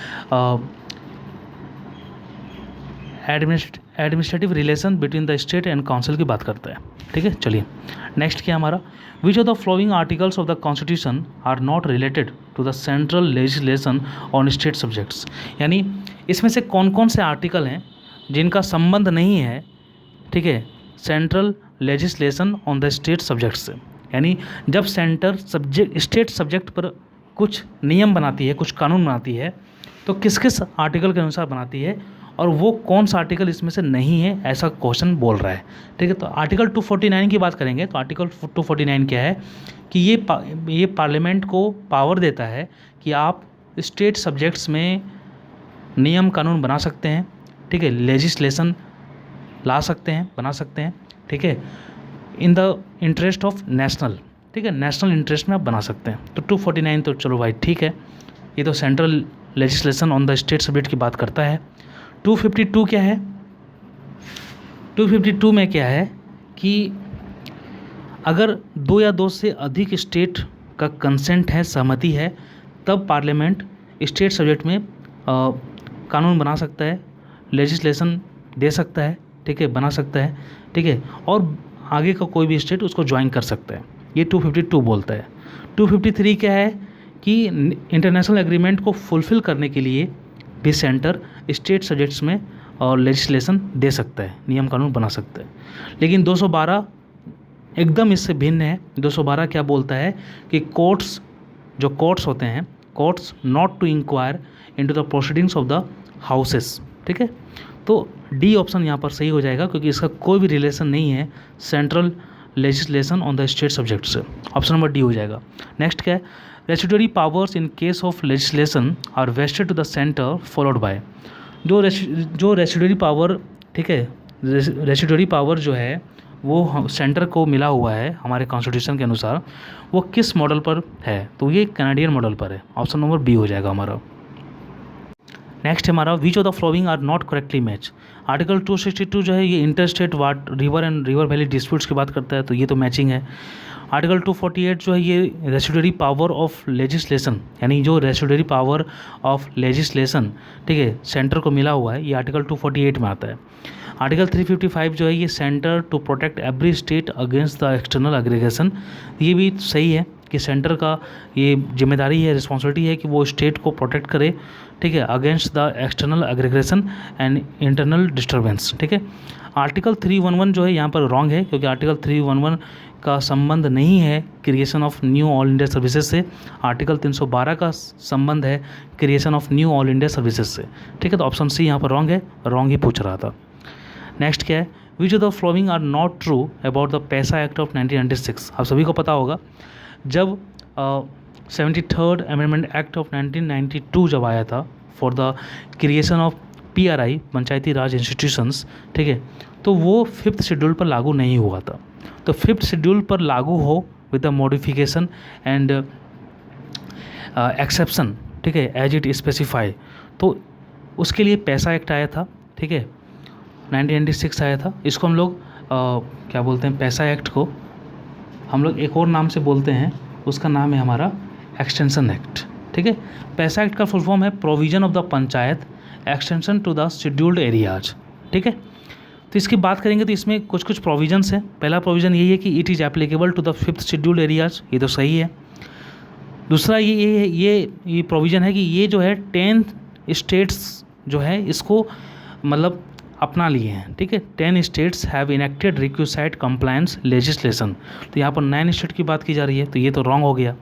administrative relation between the state and council की बात करता है, ठीक है। चलिए नेक्स्ट क्या हमारा? Which of the following articles of the constitution are not related to the central legislation on state subjects. यानी इसमें से कौन कौन से आर्टिकल हैं जिनका संबंध नहीं है, ठीक है, central legislation on the state subject से। यानी जब सेंटर स्टेट सब्जेक्ट पर कुछ नियम बनाती है, कुछ कानून बनाती है, तो किस किस आर्टिकल के अनुसार बनाती है, और वो कौन सा आर्टिकल इसमें से नहीं है, ऐसा क्वेश्चन बोल रहा है, ठीक है। तो आर्टिकल 249 की बात करेंगे तो आर्टिकल 249 क्या है कि ये पार्लियामेंट को पावर देता है कि आप स्टेट सब्जेक्ट्स में नियम कानून बना सकते हैं, ठीक है, लेजिस्लेशन ला सकते हैं, बना सकते हैं, ठीक है, in the interest of national, ठीक है, नेशनल इंटरेस्ट में आप बना सकते हैं। तो 249 तो चलो भाई ठीक है, ये तो central legislation on the state subject की बात करता है। 252 क्या है? 252 में क्या है कि अगर दो या दो से अधिक स्टेट का कंसेंट है, सहमति है, तब पार्लियामेंट स्टेट सब्जेक्ट में कानून बना सकता है, लेजिस्लेशन दे सकता है, ठीक है, बना सकता है, ठीक है, और आगे का कोई भी स्टेट उसको ज्वाइन कर सकता है। ये 252 बोलता है। 253 क्या है कि इंटरनेशनल एग्रीमेंट को फुलफ़िल करने के लिए भी सेंटर स्टेट सब्जेक्ट्स में और लेजिस्लेशन दे सकता है, नियम कानून बना सकता है। लेकिन 212 एकदम इससे भिन्न है। 212 क्या बोलता है कि कोर्ट्स होते हैं, courts not to inquire into the proceedings of the houses, ठीक है। तो डी ऑप्शन यहाँ पर सही हो जाएगा, क्योंकि इसका कोई भी रिलेशन नहीं है central legislation on the state subject से। ऑप्शन नंबर डी हो जाएगा। नेक्स्ट क्या है, restitutory powers in case of legislation are vested to the centre followed by. जो रेस्टिट्यूटरी पावर, ठीक है, रेस्टिट्यूटरी पावर जो है वो सेंटर को मिला हुआ है हमारे कॉन्स्टिट्यूशन के अनुसार, वो किस मॉडल पर है, तो ये कैनेडियन मॉडल पर है। ऑप्शन नंबर बी हो जाएगा हमारा। नेक्स्ट है हमारा, which of the following are not correctly match. Article 262 जो है ये inter state river and river valley disputes की बात करता है, तो ये तो मैचिंग है। आर्टिकल 248 जो है ये रेस्टिट्यूटरी पावर ऑफ लेजिस्लेशन, यानी जो रेस्टिट्यूटरी पावर ऑफ लेजिस्लेशन, ठीक है, सेंटर को मिला हुआ है, ये आर्टिकल 248 में आता है। आर्टिकल 355 जो है ये centre to protect every state against the external aggregation, ये भी सही है कि सेंटर का ये जिम्मेदारी है, रिस्पॉन्सिबिलिटी है कि वो स्टेट को प्रोटेक्ट करे, ठीक है, against the external aggregation and internal disturbance, ठीक है। आर्टिकल 311 जो है यहाँ पर रॉन्ग है, क्योंकि आर्टिकल 311 का संबंध नहीं है creation of knew all India services से। आर्टिकल 312 का संबंध है creation of knew all India services से, ठीक है। तो ऑप्शन सी यहाँ पर रॉन्ग है, रॉन्ग ही पूछ रहा था। नेक्स्ट क्या है, which of the following are not true about the PESA act of 1996। आप सभी को पता होगा, जब 73rd अमेंडमेंट एक्ट ऑफ 1992 जब आया था for the creation of PRI, Panchayati Raj institutions, ठीक है, तो वो 5th शेड्यूल पर लागू नहीं हुआ था। तो 5th शेड्यूल पर लागू हो with the modification and exception, ठीक है, एज इट स्पेसिफाई, तो उसके लिए पैसा एक्ट आया था, ठीक है, 1996 आया था। इसको हम लोग क्या बोलते हैं, पैसा एक्ट को हम लोग एक और नाम से बोलते हैं, उसका नाम है हमारा एक्सटेंशन एक्ट, ठीक है। पैसा एक्ट का फुल फॉर्म है provision of the panchayat extension to the scheduled areas, ठीक है। तो इसकी बात करेंगे तो इसमें कुछ कुछ प्रोविजंस हैं। पहला प्रोविज़न यही है कि it is applicable to the 5th scheduled areas, ये तो सही है। दूसरा ये प्रोविज़न है कि ये जो है 10 स्टेट्स जो है इसको मतलब अपना लिए हैं, ठीक है। 10 states have enacted requisite compliance legislation, तो यहाँ पर 9 स्टेट की बात की जा रही है, तो ये तो रॉन्ग हो गया,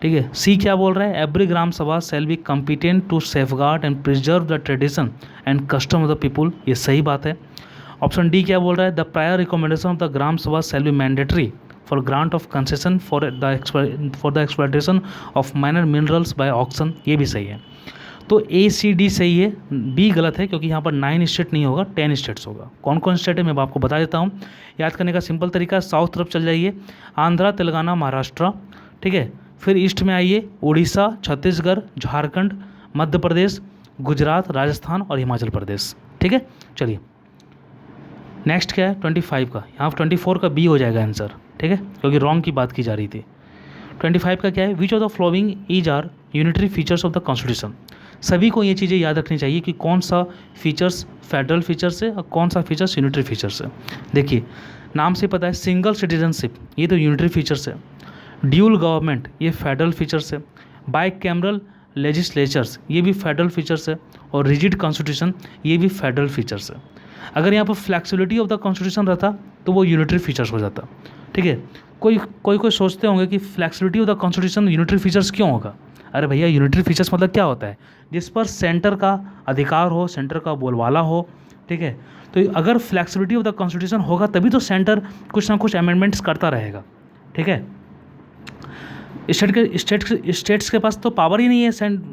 ठीक है। सी क्या बोल रहा है, एवरी ग्राम सभा shall be competent to safeguard and preserve the tradition and custom of the people, ये सही बात है। ऑप्शन डी क्या बोल रहा है, the prior recommendation of the Gram सभा shall be mandatory for grant of concession for the exploitation of minor minerals by auction, ये भी सही है। तो ACD सही है, बी गलत है, क्योंकि यहाँ पर 9 स्टेट नहीं होगा, 10 स्टेट्स होगा। कौन कौन स्टेट है मैं आपको बता देता हूँ। याद करने का सिंपल तरीका, साउथ तरफ चल जाइए, आंध्रा, तेलंगाना, महाराष्ट्र, ठीक है। फिर ईस्ट में आइए, उड़ीसा, छत्तीसगढ़, झारखंड, मध्य प्रदेश, गुजरात, राजस्थान और हिमाचल प्रदेश, ठीक है। चलिए नेक्स्ट क्या है 25 का, यहाँ 24 का बी हो जाएगा आंसर, ठीक है, क्योंकि रॉन्ग की बात की जा रही थी। 25 का क्या है, which of the following is are unitary features of the constitution. सभी को ये चीज़ें याद रखनी चाहिए कि कौन सा फीचर्स फेडरल फीचर्स है और कौन सा फीचर्स यूनिटरी फीचर्स है। देखिए नाम से पता है, सिंगल सिटीजनशिप ये तो यूनिटरी फीचर्स है, ड्यूल गवर्नमेंट ये फेडरल फीचर्स है, बाई कैमरल लेजिस्लेचर्स ये भी फेडरल फीचर्स है, और रिजिड कॉन्स्टिट्यूशन ये भी फेडरल फीचर्स है। अगर यहाँ पर फ्लैक्सिबिलिटी ऑफ द कॉन्स्टिट्यूशन रहता तो वो यूनिटरी फीचर्स हो जाता, ठीक है। कोई सोचते होंगे कि flexibility of the constitution unitary features क्यों होगा। अरे भैया यूनिटरी फीचर्स मतलब क्या होता है, जिस पर सेंटर का अधिकार हो, सेंटर का बोलबाला हो, ठीक है। तो अगर फ्लैक्सिबिलिटी ऑफ द कॉन्स्टिट्यूशन होगा तभी तो सेंटर कुछ ना कुछ अमेंडमेंट्स करता रहेगा, ठीक है। स्टेट्स के पास तो पावर ही नहीं है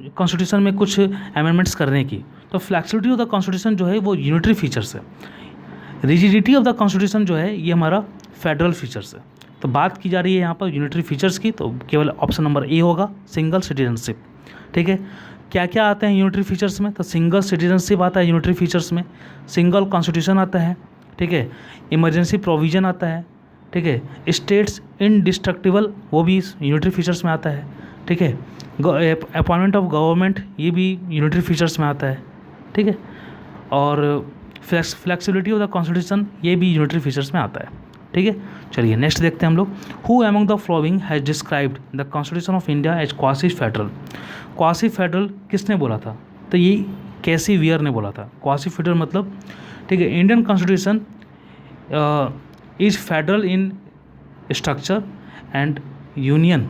कॉन्स्टिट्यूशन में कुछ अमेंडमेंट्स करने की, तो फ्लैक्सिबिलिटी ऑफ द कॉन्स्टिट्यूशन जो है वो यूनिटरी फीचर्स है। रिजिडिटी ऑफ द कॉन्स्टिट्यूशन जो है ये हमारा फेडरल फीचर्स है। तो बात की जा रही है यहाँ पर यूनिटरी फीचर्स की, तो केवल ऑप्शन नंबर ए होगा, सिंगल सिटीजनशिप, ठीक है। क्या क्या आते हैं यूनिटरी फीचर्स में, तो सिंगल सिटीजनशिप आता है यूनिटरी फीचर्स में, सिंगल कॉन्स्टिट्यूशन आता है, ठीक है, इमरजेंसी प्रोविज़न आता है, ठीक है, स्टेट्स इनडिस्ट्रक्टिबल वो भी यूनिटरी फीचर्स में आता है, ठीक है, अपॉइंटमेंट ऑफ गवर्नमेंट ये भी यूनिटरी फीचर्स में आता है, ठीक है, और फ्लेक्सिबिलिटी ऑफ द कॉन्स्टिट्यूशन ये भी यूनिटरी फीचर्स में आता है, ठीक है। चलिए नेक्स्ट देखते हैं हम लोग, who among the following has described the constitution of India as quasi federal. Quasi federal किसने बोला था, तो ये कैसी वियर ने बोला था। क्वासी फेडरल मतलब, ठीक है, Indian constitution is federal in structure and union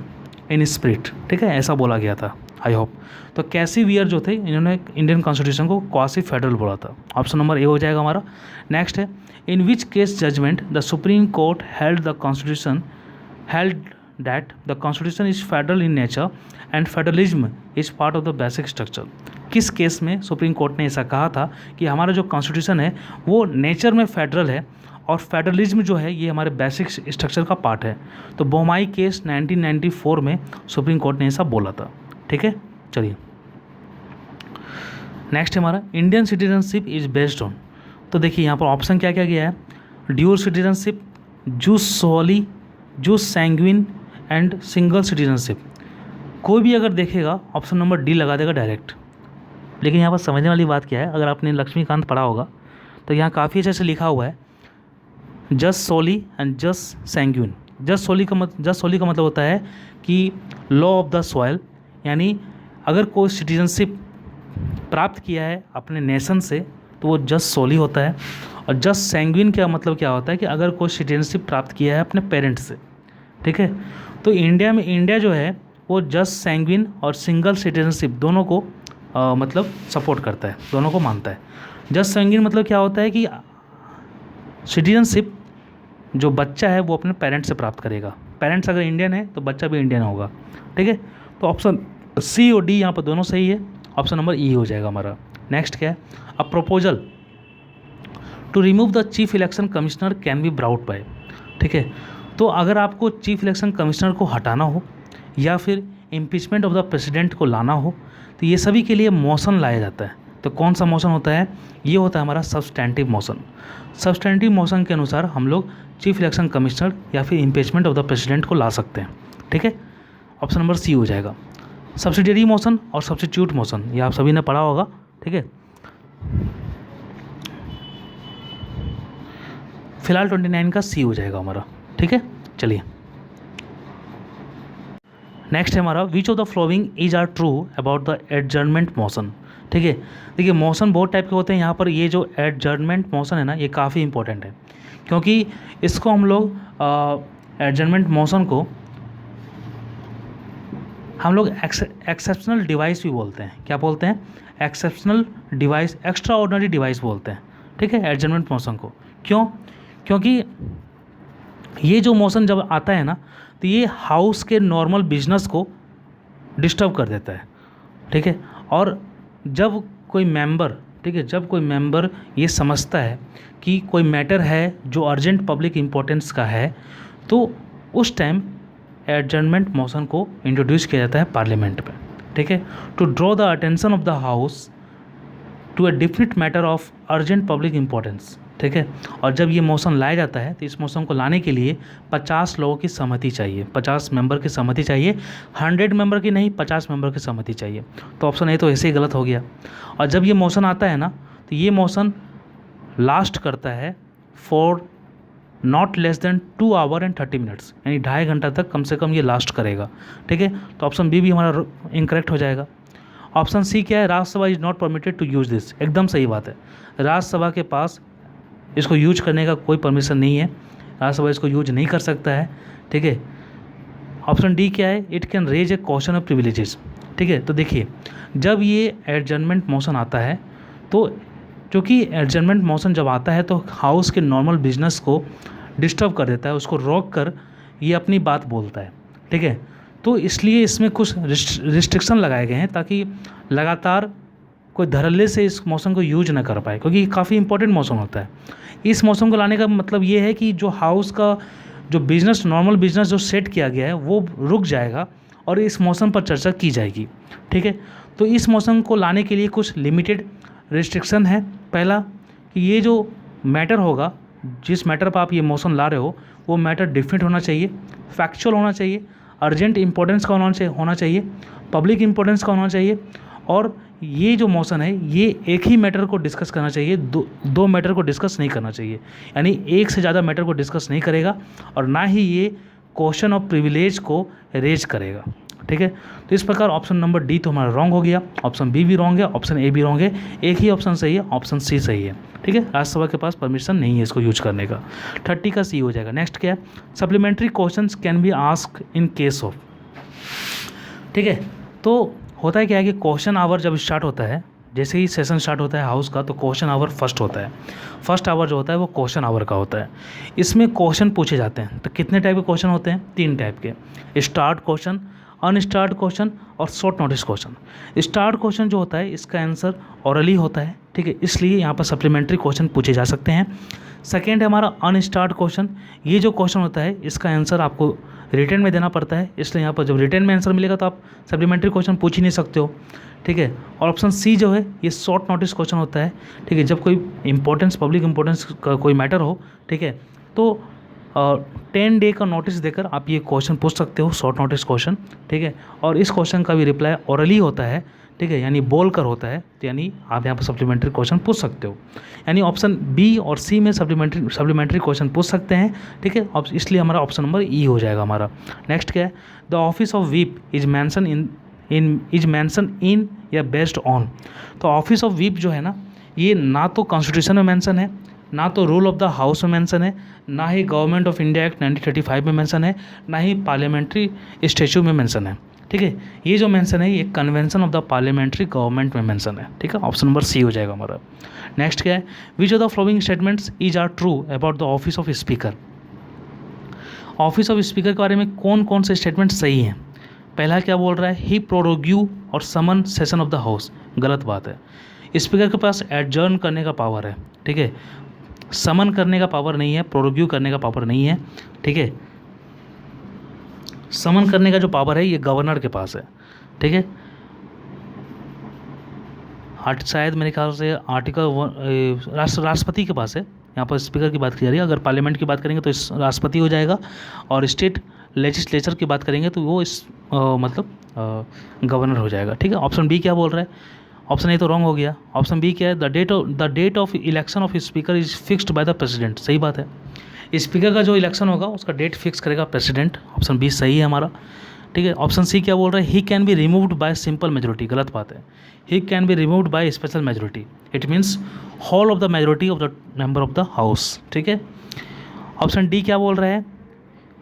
in spirit, ठीक है, ऐसा बोला गया था। I hope. तो कैसिवियर जो थे, इन्होंने इंडियन कॉन्स्टिट्यूशन को क्वासी फेडरल बोला था। ऑप्शन नंबर ए हो जाएगा हमारा। नेक्स्ट है, in which case judgement the supreme court held that the constitution is federal in nature and federalism is part of the basic structure. किस case में supreme court ने ऐसा कहा था कि हमारा जो कॉन्स्टिट्यूशन है वो नेचर में फेडरल है और फेडरलिज्म जो है ये हमारे बेसिक स्ट्रक्चर का पार्ट है। तो बोमाई केस 1994 में सुप्रीम कोर्ट ने ऐसा बोला था। ठीक है, चलिए नेक्स्ट हमारा Indian citizenship is based on. तो देखिए यहाँ पर ऑप्शन क्या क्या गया है, dual citizenship, jus soli, jus sanguinis and single citizenship. कोई भी अगर देखेगा ऑप्शन नंबर डी लगा देगा डायरेक्ट। लेकिन यहाँ पर समझने वाली बात क्या है, अगर आपने लक्ष्मीकांत पढ़ा होगा तो यहाँ काफ़ी अच्छे से लिखा हुआ है just solely and just sanguine. Just solely का मतलब होता है कि लॉ ऑफ द सॉयल, यानी अगर कोई सिटीजनशिप प्राप्त किया है अपने नेशन से तो वो जस्ट सोली होता है। और जस्ट सैंग्विन का मतलब क्या होता है कि अगर कोई सिटीजनशिप प्राप्त किया है अपने पेरेंट्स से। ठीक है, तो इंडिया जो है वो जस्ट सैंग्विन और सिंगल सिटीजनशिप दोनों को मतलब सपोर्ट करता है, दोनों को मानता है। जस्ट सैंग्विन मतलब क्या होता है कि सिटीजनशिप जो बच्चा है वो अपने पेरेंट्स से प्राप्त करेगा। पेरेंट्स अगर इंडियन है तो बच्चा भी इंडियन होगा। ठीक है, तो ऑप्शन सी और डी यहाँ पर दोनों सही है। ऑप्शन नंबर ई हो जाएगा हमारा। नेक्स्ट क्या है, a proposal to remove the chief election commissioner can be brought by. ठीक है, तो अगर आपको चीफ इलेक्शन कमिश्नर को हटाना हो या फिर इम्पीचमेंट ऑफ द प्रेसिडेंट को लाना हो तो ये सभी के लिए मोशन लाया जाता है। तो कौन सा मोशन होता है, ये होता है हमारा सब्सटेंटिव मोशन। सब्सटेंटिव मोशन के अनुसार हम लोग चीफ इलेक्शन कमिश्नर या फिर इम्पीचमेंट ऑफ द प्रेसिडेंट को ला सकते हैं। ठीक है, ऑप्शन नंबर सी हो जाएगा। सब्सिडियरी मोशन और सब्स्टिट्यूट मोशन ये आप सभी ने पढ़ा होगा। ठीक है, फिलहाल 29 का सी हो जाएगा हमारा। ठीक है, चलिए नेक्स्ट है हमारा, which of the following is are true about the adjournment motion. ठीक है, देखिए मोशन बहुत टाइप के होते हैं। यहाँ पर ये जो एडजर्नमेंट मोशन है ना, ये काफ़ी इंपॉर्टेंट है क्योंकि इसको हम लोग एडजर्नमेंट मोशन को हम लोग एक्सेप्शनल डिवाइस भी बोलते हैं। क्या बोलते हैं, exceptional device, extra ordinary device बोलते हैं। ठीक है, एडजर्नमेंट मोशन को। क्यों, क्योंकि ये जो मोशन जब आता है ना तो ये हाउस के नॉर्मल बिजनेस को डिस्टर्ब कर देता है। ठीक है, और जब कोई मेंबर, ठीक है, जब कोई मेंबर ये समझता है कि कोई मैटर है जो अर्जेंट पब्लिक इम्पोर्टेंस का है तो उस टाइम एडजर्नमेंट मोशन को इंट्रोड्यूस किया जाता है पार्लियामेंट में। ठीक है, to draw the attention of the house to a different matter of urgent public importance. ठीक है, और जब ये मोशन लाया जाता है तो इस मोशन को लाने के लिए 50 लोगों की सहमति चाहिए, 50 मेंबर की सहमति चाहिए, 100 मेंबर की नहीं, 50 मेंबर की सहमति चाहिए। तो ऑप्शन ए तो ऐसे ही गलत हो गया। और जब ये मोशन आता है ना तो ये मोशन लास्ट करता है for not less than 2 our and 30 minutes, यानी 2.5 घंटा तक कम से कम ये लास्ट करेगा। ठीक है, तो ऑप्शन बी भी हमारा इनकरेक्ट हो जाएगा। ऑप्शन सी क्या है, Rajya Sabha is not permitted to use this. एकदम सही बात है, राज्यसभा के पास इसको यूज करने का कोई परमिशन नहीं है, राज्यसभा इसको यूज नहीं कर सकता है। ठीक है, ऑप्शन डी क्या है, it can raise a question of privileges. ठीक है, तो देखिए जब ये एडजर्नमेंट मोशन आता है तो क्योंकि एडजर्नमेंट मोशन जब आता है तो हाउस के नॉर्मल बिजनेस को डिस्टर्ब कर देता है, उसको रोक कर ये अपनी बात बोलता है। ठीक है, तो इसलिए इसमें कुछ रिस्ट्रिक्शन लगाए गए हैं ताकि लगातार कोई धड़ल्ले से इस मौसम को यूज ना कर पाए, क्योंकि काफ़ी इंपॉर्टेंट मौसम होता है। इस मौसम को लाने का मतलब ये है कि जो हाउस का जो बिज़नेस, नॉर्मल बिज़नेस जो सेट किया गया है वो रुक जाएगा और इस मौसम पर चर्चा की जाएगी। ठीक है, तो इस मौसम को लाने के लिए कुछ लिमिटेड रिस्ट्रिक्शन है। पहला कि ये जो मैटर होगा, जिस मैटर पर आप ये मौसम ला रहे हो वो मैटर डिफरेंट होना चाहिए, फैक्चुअल होना चाहिए, अर्जेंट इंपॉर्टेंस का होना चाहिए, पब्लिक इंपॉर्टेंस का होना चाहिए, और ये जो मोशन है ये एक ही मैटर को डिस्कस करना चाहिए, दो मैटर को डिस्कस नहीं करना चाहिए, यानी एक से ज़्यादा मैटर को डिस्कस नहीं करेगा और ना ही ये क्वेश्चन ऑफ प्रिविलेज को रेज करेगा। ठीक है, तो इस प्रकार ऑप्शन नंबर डी तो हमारा रॉन्ग हो गया, ऑप्शन बी भी रॉन्ग है, ऑप्शन ए भी रॉन्ग है, एक ही ऑप्शन सही है, ऑप्शन सी सही है। ठीक है, राज्यसभा के पास परमिशन नहीं है इसको यूज करने का। 30 का सी हो जाएगा। नेक्स्ट क्या है, supplementary questions can be asked in case of. ठीक है, तो होता है क्या है कि क्वेश्चन आवर जब स्टार्ट होता है, जैसे ही सेशन स्टार्ट होता है हाउस का, तो क्वेश्चन आवर फर्स्ट होता है। फर्स्ट आवर जो होता है वो क्वेश्चन आवर का होता है। इसमें क्वेश्चन पूछे जाते हैं। तो कितने टाइप के क्वेश्चन होते हैं? 3 टाइप के, स्टार्ट क्वेश्चन, अनस्टार्ट क्वेश्चन और short notice question. Start question जो होता है इसका आंसर ऑरली होता है, ठीक है, इसलिए यहाँ पर सप्लीमेंट्री क्वेश्चन पूछे जा सकते हैं। सेकेंड है हमारा अनस्टार्ट क्वेश्चन। ये जो क्वेश्चन होता है इसका आंसर आपको रिटन में देना पड़ता है, इसलिए यहाँ पर जब रिटन में आंसर मिलेगा तो आप सप्लीमेंट्री क्वेश्चन पूछ ही नहीं सकते हो, ठीक है। और ऑप्शन सी जो है ये शॉर्ट नोटिस क्वेश्चन होता है, ठीक है, जब कोई इंपॉर्टेंस, पब्लिक इंपॉर्टेंस का कोई मैटर हो, ठीक है, तो 10 डे का नोटिस देकर आप ये क्वेश्चन पूछ सकते हो, शॉर्ट नोटिस क्वेश्चन, ठीक है। और इस क्वेश्चन का भी रिप्लाई ओरली होता है, ठीक है, यानी बोल कर होता है, तो यानी आप यहाँ पर सप्लीमेंट्री क्वेश्चन पूछ सकते हो। यानी ऑप्शन बी और सी में सप्लीमेंट्री क्वेश्चन पूछ सकते हैं, ठीक है, इसलिए हमारा ऑप्शन नंबर ई हो जाएगा हमारा। नेक्स्ट क्या है? The office of whip is mentioned in या बेस्ड ऑन। तो ऑफिस ऑफ व्हीप जो है ना, ये ना तो कॉन्स्टिट्यूशन में मेंशन है, ना तो रूल ऑफ द हाउस में मेंशन है, ना ही गवर्नमेंट ऑफ इंडिया एक्ट 1935 में मेंशन है, ना ही पार्लियामेंट्री स्टैच्यू में मेंशन है, ठीक है। ये जो मेंशन है ये convention of the parliamentary government में मेंशन है, ठीक है। ऑप्शन नंबर सी हो जाएगा हमारा। नेक्स्ट क्या है? Which of the following statements is are true about the office of speaker. Office of speaker के बारे में कौन कौन से स्टेटमेंट सही हैं? पहला क्या बोल रहा है? ही प्रोरोग्यू और समन सेशन ऑफ द हाउस। गलत बात है। स्पीकर के पास एडजर्न करने का पावर है, ठीक है, समन करने का पावर नहीं है, प्रोरोग्यू करने का पावर नहीं है, ठीक है। समन करने का जो पावर है ये गवर्नर के पास है, ठीक है। शायद मेरे ख्याल से आर्टिकल राष्ट्रपति के पास है। यहाँ पर स्पीकर की बात की जा रही है। अगर पार्लियामेंट की बात करेंगे तो इस राष्ट्रपति हो जाएगा, और स्टेट लेजिस्लेचर की बात करेंगे तो वो इस गवर्नर हो जाएगा, ठीक है। ऑप्शन बी क्या बोल रहा है? ऑप्शन ए तो रॉन्ग हो गया। ऑप्शन बी क्या है? The date of election of speaker is fixed by the president. सही बात है। स्पीकर का जो इलेक्शन होगा उसका डेट फिक्स करेगा प्रेसिडेंट। ऑप्शन बी सही है हमारा, ठीक है। ऑप्शन सी क्या बोल रहा है? He can be removed by simple majority. गलत बात है। He can be removed by special majority. It means whole of the majority of the member of the house, ठीक है। ऑप्शन डी क्या बोल रहा है?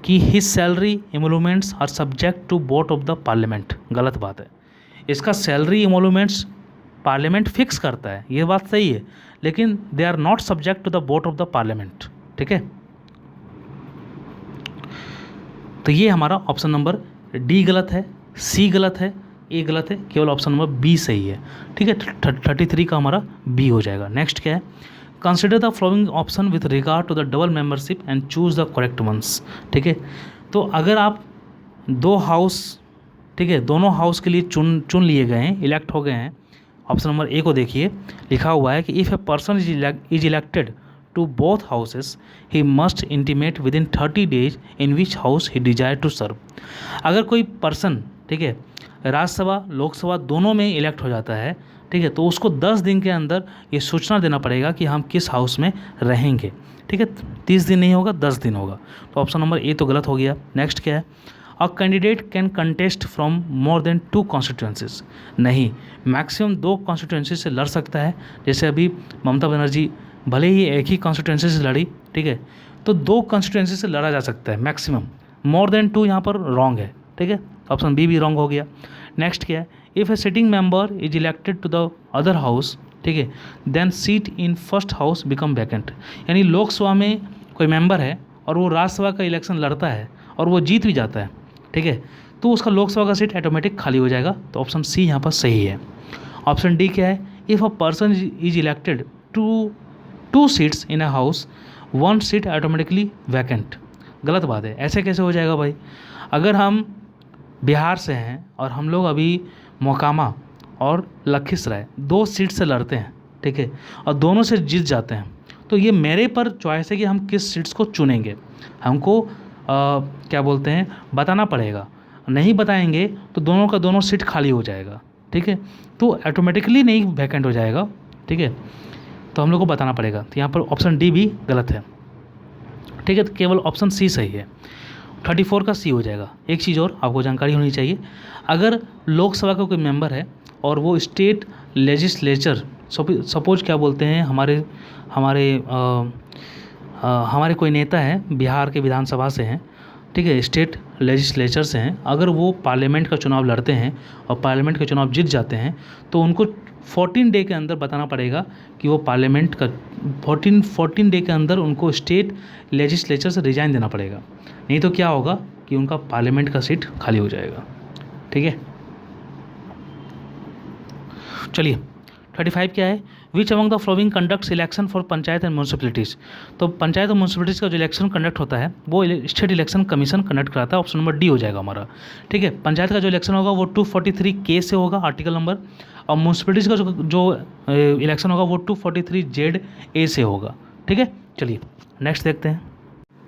कि his salary emoluments are subject to vote of the parliament. गलत बात है। इसका सैलरी एमोलूमेंट्स पार्लियामेंट फिक्स करता है, ये बात सही है, लेकिन they are not subject to the vote of the parliament, ठीक है। तो ये हमारा ऑप्शन नंबर डी गलत है, सी गलत है, ए गलत है, केवल ऑप्शन नंबर बी सही है, ठीक है। 33 का हमारा बी हो जाएगा। नेक्स्ट क्या है? Consider the following option with regard to the double membership and choose the correct ones, ठीक है। तो अगर आप दो हाउस, ठीक है, दोनों हाउस के लिए चुन लिए गए हैं, इलेक्ट हो गए हैं, ऑप्शन नंबर ए को देखिए, लिखा हुआ है कि if a person is elected to both houses he must intimate within 30 days in which house he desire to serve. अगर कोई पर्सन, ठीक है, राज्यसभा लोकसभा दोनों में इलेक्ट हो जाता है, ठीक है, तो उसको 10 दिन के अंदर ये सूचना देना पड़ेगा कि हम किस हाउस में रहेंगे, ठीक है। 30 दिन नहीं होगा, 10 दिन होगा। तो ऑप्शन नंबर ए तो गलत हो गया। नेक्स्ट क्या है? A candidate can contest from more than 2 constituencies. नहीं, मैक्सिमम 2 कॉन्स्टिट्यूंसी से लड़ सकता है। जैसे अभी ममता बनर्जी भले ही एक ही कॉन्स्टिट्यूंसी से लड़ी, ठीक है, तो 2 कॉन्स्टिट्यूंसी से लड़ा जा सकता है मैक्सिमम। मोर देन 2 यहाँ पर रॉन्ग है, ठीक है। ऑप्शन बी भी रॉन्ग हो गया। नेक्स्ट क्या है? If a sitting member is elected to the other house, ठीक है, then seat in first house become vacant. यानी लोकसभा में कोई मेंबर है और वो राज्यसभा का इलेक्शन लड़ता है और वो जीत भी जाता है, ठीक है, तो उसका लोकसभा का सीट ऑटोमेटिक खाली हो जाएगा। तो ऑप्शन सी यहाँ पर सही है। ऑप्शन डी क्या है? If a person is elected to 2 seats in a house 1 seat automatically vacant. गलत बात है। ऐसे कैसे हो जाएगा भाई? अगर हम बिहार से हैं और हम लोग अभी मोकामा और लखीसराय 2 सीट से लड़ते हैं, ठीक है, और दोनों से जीत जाते हैं, तो ये मेरे पर चॉइस है कि हम किस सीट्स को चुनेंगे। हमको क्या बोलते हैं, बताना पड़ेगा। नहीं बताएंगे तो दोनों का दोनों सीट खाली हो जाएगा, ठीक है, तो ऑटोमेटिकली नहीं वैकेंट हो जाएगा, ठीक है, तो हम लोग को बताना पड़ेगा। तो यहाँ पर ऑप्शन डी भी गलत है, ठीक है, तो केवल ऑप्शन सी सही है। 34 का सी हो जाएगा। एक चीज़ और आपको जानकारी होनी चाहिए, अगर लोकसभा का कोई मेंबर है और वो स्टेट लेजिस्लेचर, सपोज क्या बोलते हैं, हमारे कोई नेता है बिहार के विधानसभा से हैं, ठीक है, स्टेट लेजिस्लेचर से हैं, अगर वो पार्लियामेंट का चुनाव लड़ते हैं और पार्लियामेंट का चुनाव जीत जाते हैं तो उनको 14 डे के अंदर बताना पड़ेगा कि वो पार्लियामेंट का 14 डे के अंदर उनको स्टेट लेजिस्लेचर से रिजाइन देना पड़ेगा, नहीं तो क्या होगा कि उनका पार्लियामेंट का सीट खाली हो जाएगा। ठीक है, चलिए 35 क्या है, which among the flowing conducts election for panchayat and municipalities. तो पंचायत और म्यूनसिपलिटीज़ का जो इलेक्शन कंडक्ट होता है वो स्टेट इलेक्शन कमीशन कंडक्ट कराता है, ऑप्शन नंबर डी हो जाएगा हमारा। ठीक है, पंचायत का जो इलेक्शन होगा वो 243 के से होगा आर्टिकल नंबर, और म्यूनसिपलिटीज़ का जो इलेक्शन होगा वो 243 जेड ए से होगा। ठीक है, चलिए नेक्स्ट देखते हैं।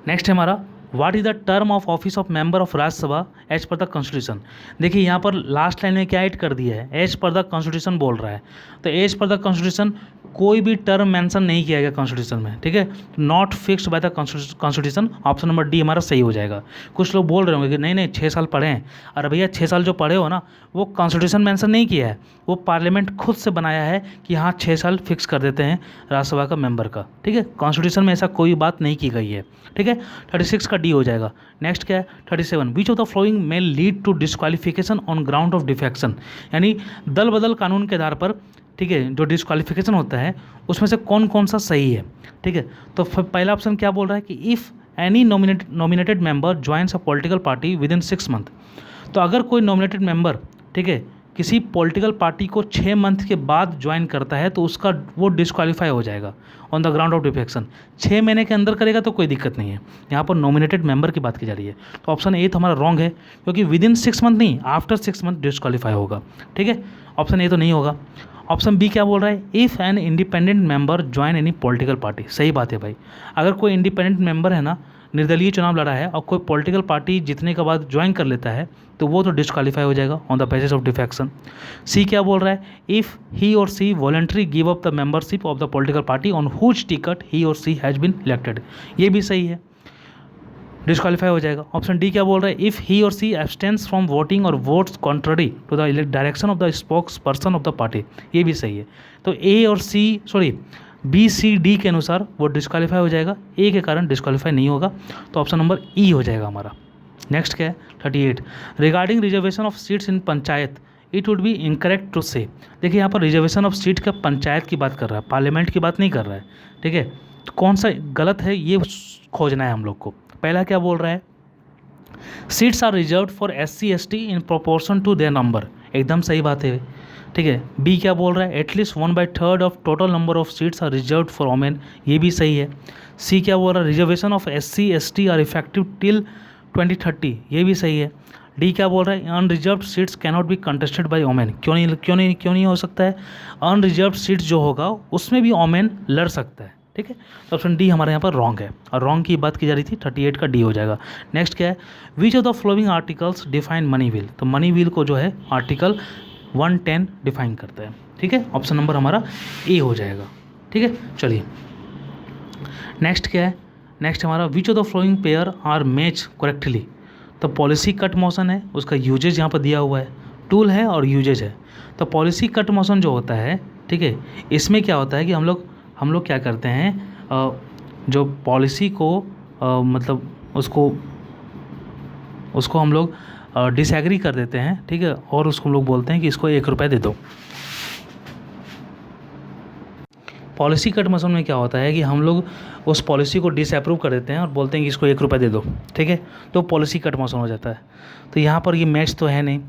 नेक्स्ट है हमारा what is the term of office of member of Rajya Sabha as per the constitution. देखिए यहाँ पर लास्ट लाइन में क्या ऐड कर दिया है, एज पर द कॉन्स्टिट्यूशन बोल रहा है, तो एज पर द कॉन्स्टिट्यूशन कोई भी टर्म मेंशन नहीं किया गया कॉन्स्टिट्यूशन में। ठीक है, not fixed by the constitution, option number D हमारा सही हो जाएगा। कुछ लोग बोल रहे होंगे कि नहीं नहीं 6 साल पढ़े हैं, अरे भैया 6 साल जो पढ़े हो ना वो कॉन्स्टिट्यूशन मेंशन नहीं किया है, वो पार्लियामेंट खुद से बनाया है कि हाँ 6 साल फिक्स कर देते हैं राज्यसभा का मेंबर का। ठीक है, कॉन्स्टिट्यूशन में ऐसा कोई बात नहीं की गई है। ठीक है, 36 का डी हो जाएगा। नेक्स्ट क्या है 37, which of the following may lead to disqualification on ground of defection, यानी दल बदल कानून के आधार पर, ठीक है, जो डिस्क्वालिफिकेशन होता है उसमें से कौन कौन सा सही है। ठीक है, तो पहला ऑप्शन क्या बोल रहा है कि if any nominated member joins a political party with in 6 month, तो अगर कोई नॉमिनेटेड मेंबर, ठीक है, किसी पॉलिटिकल पार्टी को 6 मंथ के बाद ज्वाइन करता है तो उसका वो डिस्क्वालीफाई हो जाएगा on the ground of defection. 6 महीने के अंदर करेगा तो कोई दिक्कत नहीं है, यहाँ पर नॉमिनेटेड मेंबर की बात की जा रही है, तो ऑप्शन ए तो हमारा रॉन्ग है, क्योंकि विद इन 6 मंथ नहीं, आफ्टर 6 मंथ डिस्क्वालीफाई होगा। ठीक है, ऑप्शन ए तो नहीं होगा। ऑप्शन बी क्या बोल रहा है, if an independent member join any political party, सही बात है भाई, अगर कोई इंडिपेंडेंट मेंबर है ना, निर्दलीय चुनाव लड़ा है और कोई पॉलिटिकल पार्टी जीतने के बाद ज्वाइन कर लेता है तो वो तो डिस्क्वालीफाई हो जाएगा on the basis of defection. C क्या बोल रहा है, if he or she voluntary give up the membership of the political party on whose ticket he or she has been elected, ये भी सही है, डिस्क्वालीफाई हो जाएगा। ऑप्शन डी क्या बोल रहा है, if he or she abstains from voting or votes contrary to the direction of the spokesperson of the party, ये भी सही है। तो ए और सी बी सी डी के अनुसार वो डिस्क्वालीफाई हो जाएगा, ए के कारण डिस्क्वालीफाई नहीं होगा, तो ऑप्शन नंबर ई हो जाएगा हमारा। नेक्स्ट क्या है 38, regarding reservation of seats in panchayat it would be incorrect to say. देखिए यहाँ पर रिजर्वेशन ऑफ सीट का पंचायत की बात कर रहा है, पार्लियामेंट की बात नहीं कर रहा है। ठीक है, तो कौन सा गलत है ये खोजना है हम लोग को। पहला क्या बोल रहा है, seats are reserved for SC ST in proportion to their number, एकदम सही बात है। ठीक है, बी क्या बोल रहा है, at least 1/3 of total number of seats are reserved for women, ये भी सही है। सी क्या बोल रहा है, reservation of SC ST are effective till 2030, ये भी सही है। डी क्या बोल रहा है, unreserved seats cannot be contested by women, क्यों नहीं हो सकता है, अनरिजर्व्ड सीट्स जो होगा उसमें भी वोमेन लड़ सकता है। ठीक है, तो ऑप्शन डी हमारे यहाँ पर रॉन्ग है, और रॉन्ग की बात की जा रही थी, 38 का डी हो जाएगा। नेक्स्ट क्या है, which of the following articles define money wheel, तो मनी व्हील को जो है आर्टिकल 110 डिफाइन करता है। ठीक है, ऑप्शन नंबर हमारा ए हो जाएगा। ठीक है, चलिए नेक्स्ट क्या है, नेक्स्ट हमारा which of the following pair are match correctly, तो पॉलिसी कट मोशन है, उसका यूजेज यहाँ पर दिया हुआ है, टूल है और यूजेज है। तो पॉलिसी कट मोशन जो होता है, ठीक है, इसमें क्या होता है कि हम लोग क्या करते हैं, जो पॉलिसी को मतलब उसको हम लोग डिसएग्री कर देते हैं। ठीक है, और उसको हम लोग बोलते हैं कि इसको 1 रुपये दे दो। पॉलिसी कट मोशन में क्या होता है कि हम लोग उस पॉलिसी को डिसअप्रूव कर देते हैं और बोलते हैं कि इसको 1 रुपये दे दो। ठीक है, तो पॉलिसी कट मोशन हो जाता है। तो यहाँ पर ये मैच तो है नहीं।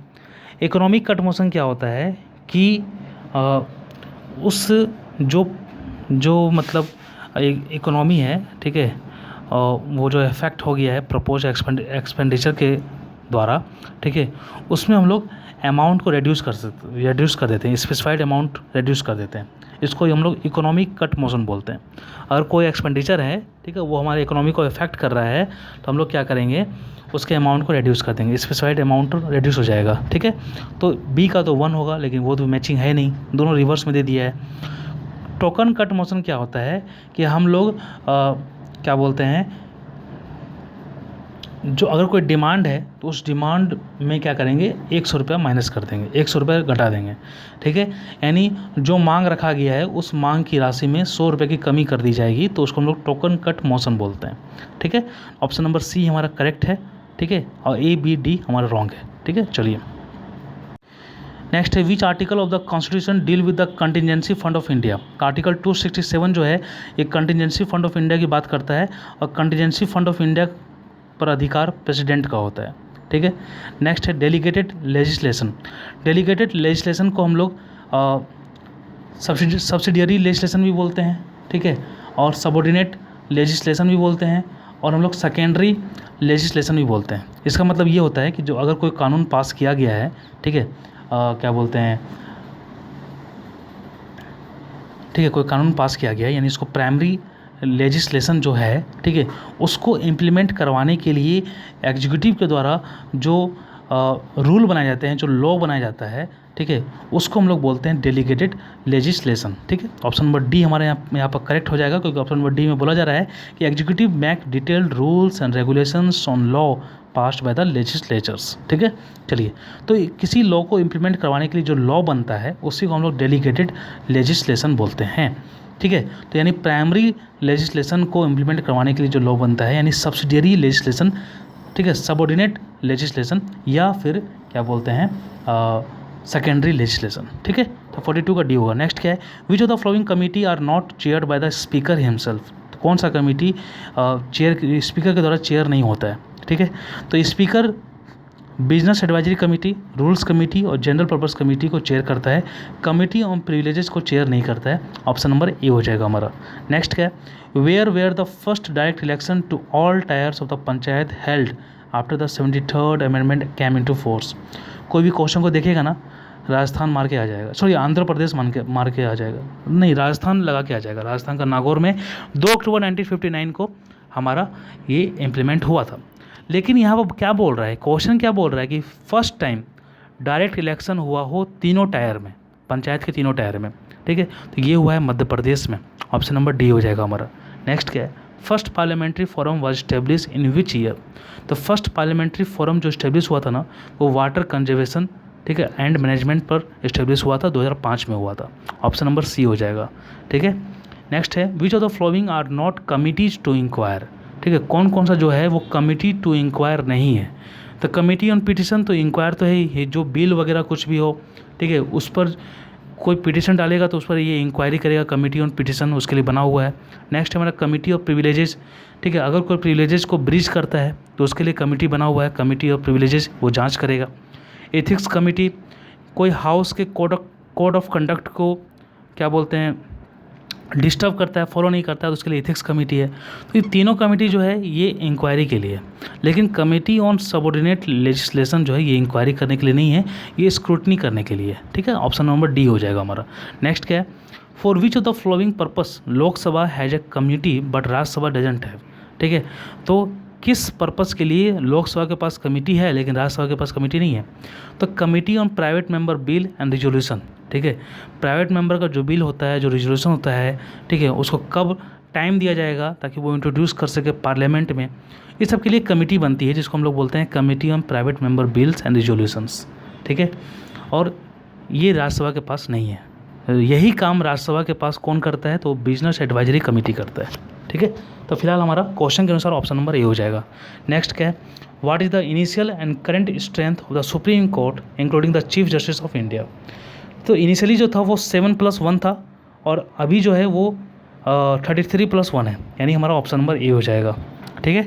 इकोनॉमिक कट मोशन क्या होता है कि उस जो मतलब इकोनॉमी है, ठीक है, वो जो इफेक्ट हो गया है प्रपोज एक्सपेंडिचर के द्वारा, ठीक है, उसमें हम लोग अमाउंट को रिड्यूस कर देते हैं, स्पेसिफाइड अमाउंट रिड्यूस कर देते हैं, इसको हम लोग इकोनॉमिक कट मोशन बोलते हैं। अगर कोई एक्सपेंडिचर है, ठीक है, वो हमारे इकोनॉमी को इफेक्ट कर रहा है, तो हम लोग क्या करेंगे, उसके अमाउंट को रिड्यूस कर देंगे, स्पेसिफाइड अमाउंट रिड्यूस हो जाएगा। ठीक है, तो बी का तो 1 होगा, लेकिन वो तो मैचिंग है नहीं, दोनों रिवर्स में दे दिया है। टोकन कट मोशन क्या होता है कि हम लोग क्या बोलते हैं, जो अगर कोई डिमांड है तो उस डिमांड में क्या करेंगे, 100 रुपया माइनस कर देंगे, 100 रुपये घटा देंगे। ठीक है, यानी जो मांग रखा गया है उस मांग की राशि में 100 रुपये की कमी कर दी जाएगी, तो उसको हम लोग टोकन कट मोशन बोलते हैं। ठीक है, ऑप्शन नंबर सी हमारा करेक्ट है, ठीक है, और ए बी डी हमारा रॉन्ग है। ठीक है, चलिए नेक्स्ट है, which article of the constitution deal with the contingency fund of India. Article 267 जो है ये कंटिजेंसी फंड ऑफ इंडिया की बात करता है, और कंटिजेंसी फंड ऑफ इंडिया पर अधिकार प्रेसिडेंट का होता है। ठीक है, नेक्स्ट है डेलीगेटेड लेजिस्लेशन। डेलीगेटेड लेजिस्लेशन को हम लोग सब्सिडियरी लेजिस्लेशन भी बोलते हैं, ठीक है, और सबऑर्डिनेट लेजिस्लेशन भी बोलते हैं, और हम लोग सेकेंडरी लेजिस्लेशन भी बोलते हैं। इसका मतलब ये होता है कि जो अगर कोई कानून पास किया गया है, ठीक है, क्या बोलते हैं, ठीक है, कोई कानून पास किया गया है, यानी इसको प्राइमरी लेजिस्लेशन जो है, ठीक है, उसको इम्प्लीमेंट करवाने के लिए एग्जीक्यूटिव के द्वारा जो रूल बनाए जाते हैं, जो लॉ बनाया जाता है, ठीक है, उसको हम लोग बोलते हैं डेलीगेटेड लेजिस्लेशन। ठीक है, ऑप्शन नंबर डी हमारे यहाँ पर करेक्ट हो जाएगा, क्योंकि ऑप्शन नंबर डी में बोला जा रहा है कि executive make detailed rules and regulations on law passed by the legislatures. ठीक है, चलिए, तो किसी लॉ को इम्प्लीमेंट करवाने के लिए जो लॉ बनता है उसी को हम लोग डेलीगेटेड लेजिस्लेशन बोलते हैं। ठीक है, तो यानी प्राइमरी लेजिस्लेशन को इम्प्लीमेंट करवाने के लिए जो लॉ बनता है, यानी सब्सिडियरी लेजिस्लेशन, ठीक है, सबऑर्डिनेट लेजिस्लेशन, या फिर क्या बोलते हैं सेकेंडरी लेजिस्लेशन। ठीक है, तो 42 का डी होगा। नेक्स्ट क्या है, which of the following committee are not chaired by the speaker himself. तो कौन सा कमिटी चेयर स्पीकर के द्वारा चेयर नहीं होता है। ठीक है, तो speaker business advisory committee, rules committee और जनरल पर्पस कमेटी को चेयर करता है, कमेटी ऑन प्रिविलेजेस को चेयर नहीं करता है। ऑप्शन नंबर ए हो जाएगा हमारा। नेक्स्ट क्या है, where the first direct election to all tiers of the panchayat held after the 73rd amendment came into force. कोई भी क्वेश्चन को देखेगा ना, राजस्थान मार के आ जाएगा, सॉरी आंध्र प्रदेश मार के आ जाएगा, नहीं राजस्थान लगा के आ जाएगा। राजस्थान का नागौर में 2 अक्टूबर 1959 को हमारा ये इम्प्लीमेंट हुआ था। लेकिन यहाँ पर क्या बोल रहा है, क्वेश्चन क्या बोल रहा है कि फर्स्ट टाइम डायरेक्ट इलेक्शन हुआ हो तीनों टायर में, पंचायत के तीनों टायर में। ठीक है, तो ये हुआ है मध्य प्रदेश में। ऑप्शन नंबर डी हो जाएगा हमारा। नेक्स्ट क्या है, first parliamentary forum was establish in which year. तो फर्स्ट पार्लियामेंट्री फोरम जो स्टेब्लिश हुआ था ना, वो वाटर कंजर्वेशन, ठीक है, एंड मैनेजमेंट पर स्टेब्लिश हुआ था, 2005 में हुआ था। ऑप्शन नंबर सी हो जाएगा। ठीक है, नेक्स्ट है, which of the following are not committees to inquire. ठीक है, कौन कौन सा जो है वो कमिटी टू इंक्वायर नहीं है। तो कमेटी ऑन पिटिशन तो इंक्वायर तो है ही, जो बिल वगैरह कुछ भी हो, ठीक है, उस पर कोई पिटिशन डालेगा तो उस पर ये इंक्वायरी करेगा, कमेटी ऑन पिटिशन उसके लिए बना हुआ है। नेक्स्ट है हमारा कमेटी ऑफ प्रिविलेजेस। ठीक है, अगर कोई प्रिविलेजेस को ब्रीच करता है तो उसके लिए कमेटी बना हुआ है, कमेटी ऑफ प्रिविलेजेस, वो जांच करेगा। एथिक्स कमेटी, कोई हाउस के कोड ऑफ कंडक्ट को क्या बोलते हैं डिस्टर्ब करता है, फॉलो नहीं करता है, तो उसके लिए एथिक्स कमेटी है। तो ये तीनों कमेटी जो है ये इंक्वायरी के लिए, लेकिन कमेटी ऑन सबऑर्डिनेट लेजिस्लेशन जो है ये इंक्वायरी करने के लिए नहीं है, ये स्क्रूटनी करने के लिए। ठीक है, ऑप्शन नंबर डी हो जाएगा हमारा। नेक्स्ट क्या है, for which of the following purpose Lok Sabha has a community but Rajya Sabha doesn't have. ठीक है, तो किस पर्पस के लिए लोकसभा के पास कमेटी है लेकिन राज्यसभा के पास कमेटी नहीं है। तो committee on private member bill and resolution. ठीक है, प्राइवेट मेंबर का जो बिल होता है, जो रिजोल्यूशन होता है, ठीक है, उसको कब टाइम दिया जाएगा ताकि वो इंट्रोड्यूस कर सके पार्लियामेंट में, इस सब के लिए कमेटी बनती है, जिसको हम लोग बोलते हैं committee on private member bills and resolutions. ठीक है, और ये राज्यसभा के पास नहीं है। यही काम राज्यसभा के पास कौन करता है, तो बिजनेस एडवाइजरी कमेटी करता है। ठीक है, तो फिलहाल हमारा क्वेश्चन के अनुसार ऑप्शन नंबर ए हो जाएगा। नेक्स्ट क्या है, what is the initial and current strength of the supreme court including the chief justice of India. तो इनिशियली जो था वो 7+1 था, और अभी जो है वो 33+1 है, यानी हमारा ऑप्शन नंबर ए हो जाएगा। ठीक है,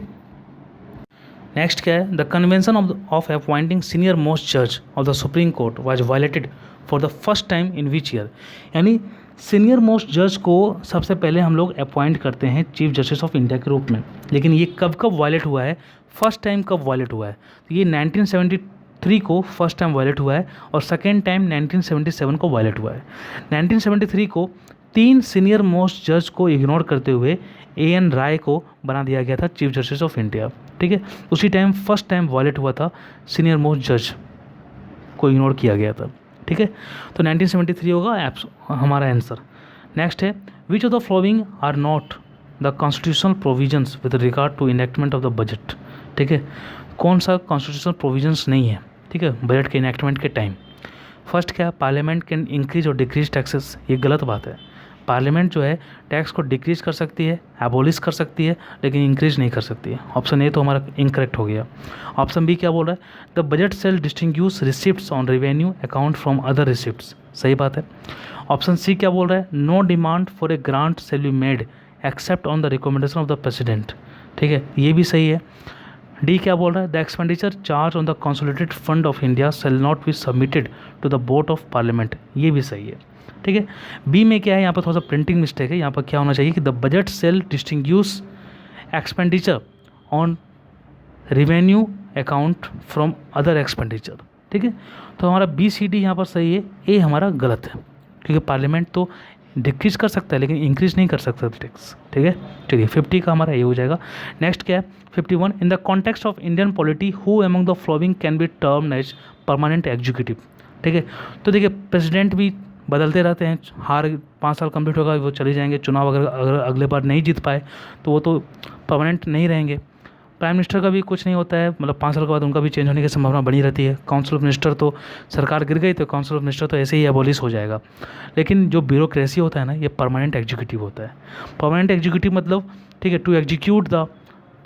नेक्स्ट क्या है, the convention of appointing senior most जज of the supreme court was violated for the first time in which year. यानी सीनियर मोस्ट जज को सबसे पहले हम लोग अपॉइंट करते हैं चीफ जस्टिस ऑफ इंडिया के रूप में, लेकिन ये कब वायलेट हुआ है, फर्स्ट टाइम कब वायलेट हुआ है, तो ये 1973 को फर्स्ट टाइम वायलेट हुआ है, और सेकेंड टाइम 1977 को वायलेट हुआ है। 1973 को 3 सीनियर मोस्ट जज को इग्नोर करते हुए A.N. राय को बना दिया गया था चीफ जस्टिस ऑफ इंडिया। ठीक है, उसी टाइम फर्स्ट टाइम वायलेट हुआ था, सीनियर मोस्ट जज को इग्नोर किया गया था। ठीक है, तो 1973 होगा हमारा आंसर। नेक्स्ट है, which of the following are not the constitutional provisions with regard to enactment of the budget. ठीक है, कौन सा कॉन्स्टिट्यूशनल प्रोविजंस नहीं है, ठीक है, बजट के इनेक्टमेंट के टाइम। फर्स्ट क्या, पार्लियामेंट कैन इंक्रीज और डिक्रीज टैक्सेस, ये गलत बात है। पार्लियामेंट जो है टैक्स को डिक्रीज कर सकती है, एबोलिश कर सकती है, लेकिन इंक्रीज नहीं कर सकती है। ऑप्शन ए तो हमारा इनकरेक्ट हो गया। ऑप्शन बी क्या बोल रहा है, the budget shall distinguish receipts on revenue account from other receipts, सही बात है। ऑप्शन सी क्या बोल रहा है, no demand for a grant shall be made except on the recommendation of the president, ठीक है, ये भी सही है। डी क्या बोल रहा है, the expenditure charge on the consolidated fund of India shall not be submitted to the board of parliament, ये भी सही है, ठीक है। बी में क्या है, यहाँ पर थोड़ा सा प्रिंटिंग मिस्टेक है, यहाँ पर क्या होना चाहिए कि the budget shall distinguish expenditure on revenue account from other expenditure, ठीक है। तो हमारा बी सी डी यहाँ पर सही है, ए हमारा गलत है, क्योंकि पार्लियामेंट तो डिक्रीज कर सकता है लेकिन इंक्रीज नहीं कर सकता टैक्स, ठीक है। चलिए 50 का हमारा ये हो जाएगा। नेक्स्ट क्या है 51, in the context of Indian polity who among the following can be term as permanent executive, ठीक है। तो देखिए प्रेसिडेंट भी बदलते रहते हैं, हर 5 साल कंप्लीट होगा वो चले जाएंगे, चुनाव अगर अगले बार नहीं जीत पाए तो वो तो परमानेंट नहीं रहेंगे। प्राइम मिनिस्टर का भी कुछ नहीं होता है, मतलब 5 साल के बाद उनका भी चेंज होने की संभावना बनी रहती है। काउंसिल ऑफ मिनिस्टर तो सरकार गिर गई तो काउंसिल ऑफ मिनिस्टर तो ऐसे ही एबॉलिश हो जाएगा। लेकिन जो ब्यूरोक्रेसी होता है ना, ये परमानेंट एग्जीक्यूटिव होता है। परमानेंट एग्जीक्यूटिव मतलब, ठीक है, to execute the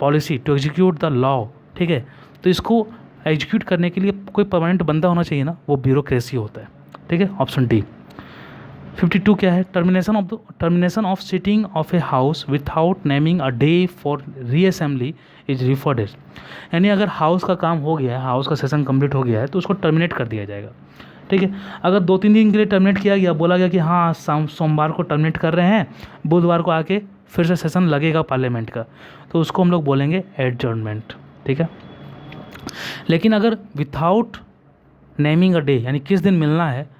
policy, to execute the law, ठीक है। तो इसको एग्जीक्यूट करने के लिए कोई परमानेंट बंदा होना चाहिए ना, वो ब्यूरोक्रेसी होता है, ठीक है। Option D. 52 क्या है, termination of sitting of a house without naming a day for reassembly is referred as, यानी अगर हाउस का काम हो गया है, हाउस का सेशन कंप्लीट हो गया है तो उसको टर्मिनेट कर दिया जाएगा, ठीक है। अगर 2-3 दिन के लिए टर्मिनेट किया गया, बोला गया कि हाँ सोमवार को टर्मिनेट कर रहे हैं, बुधवार को आके फिर से सेशन लगेगा पार्लियामेंट का, तो उसको हम लोग बोलेंगे एडजर्नमेंट, ठीक है। लेकिन अगर विथआउट नेमिंग अ डे, यानी किस दिन मिलना है,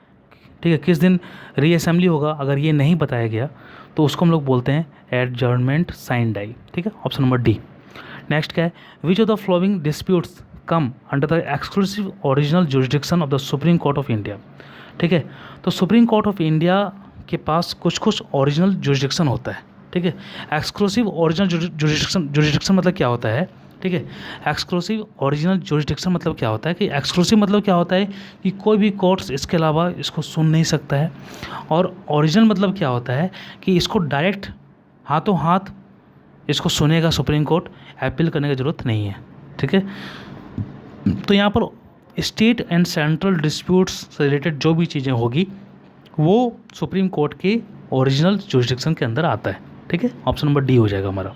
ठीक है, किस दिन रीअसेंबली होगा, अगर ये नहीं बताया गया तो उसको हम लोग बोलते हैं एडजर्नमेंट साइन डाई, ठीक है। Option number D. नेक्स्ट क्या है, which of the flowing disputes come under the exclusive original jurisdiction of the supreme court of India, ठीक है। तो सुप्रीम कोर्ट ऑफ इंडिया के पास कुछ ओरिजिनल जुरिडिक्शन होता है, ठीक है। एक्सक्लूसिव ओरिजिनल जुरिडिक्शन मतलब क्या होता है, ठीक है। एक्सक्लूसिव ओरिजिनल जुरिडिक्शन मतलब क्या होता है कि एक्सक्लूसिव मतलब क्या होता है कि कोई भी कोर्ट्स इसके अलावा इसको सुन नहीं सकता है, और ओरिजिनल मतलब क्या होता है कि इसको डायरेक्ट हाथों हाथ इसको सुनेगा सुप्रीम कोर्ट, अपील करने की ज़रूरत नहीं है, ठीक है। तो यहाँ पर स्टेट एंड सेंट्रल डिस्प्यूट्स से रिलेटेड जो भी चीज़ें होगी वो सुप्रीम कोर्ट के ओरिजिनल जुरिडिक्शन के अंदर आता है, ठीक है। ऑप्शन नंबर डी हो जाएगा हमारा।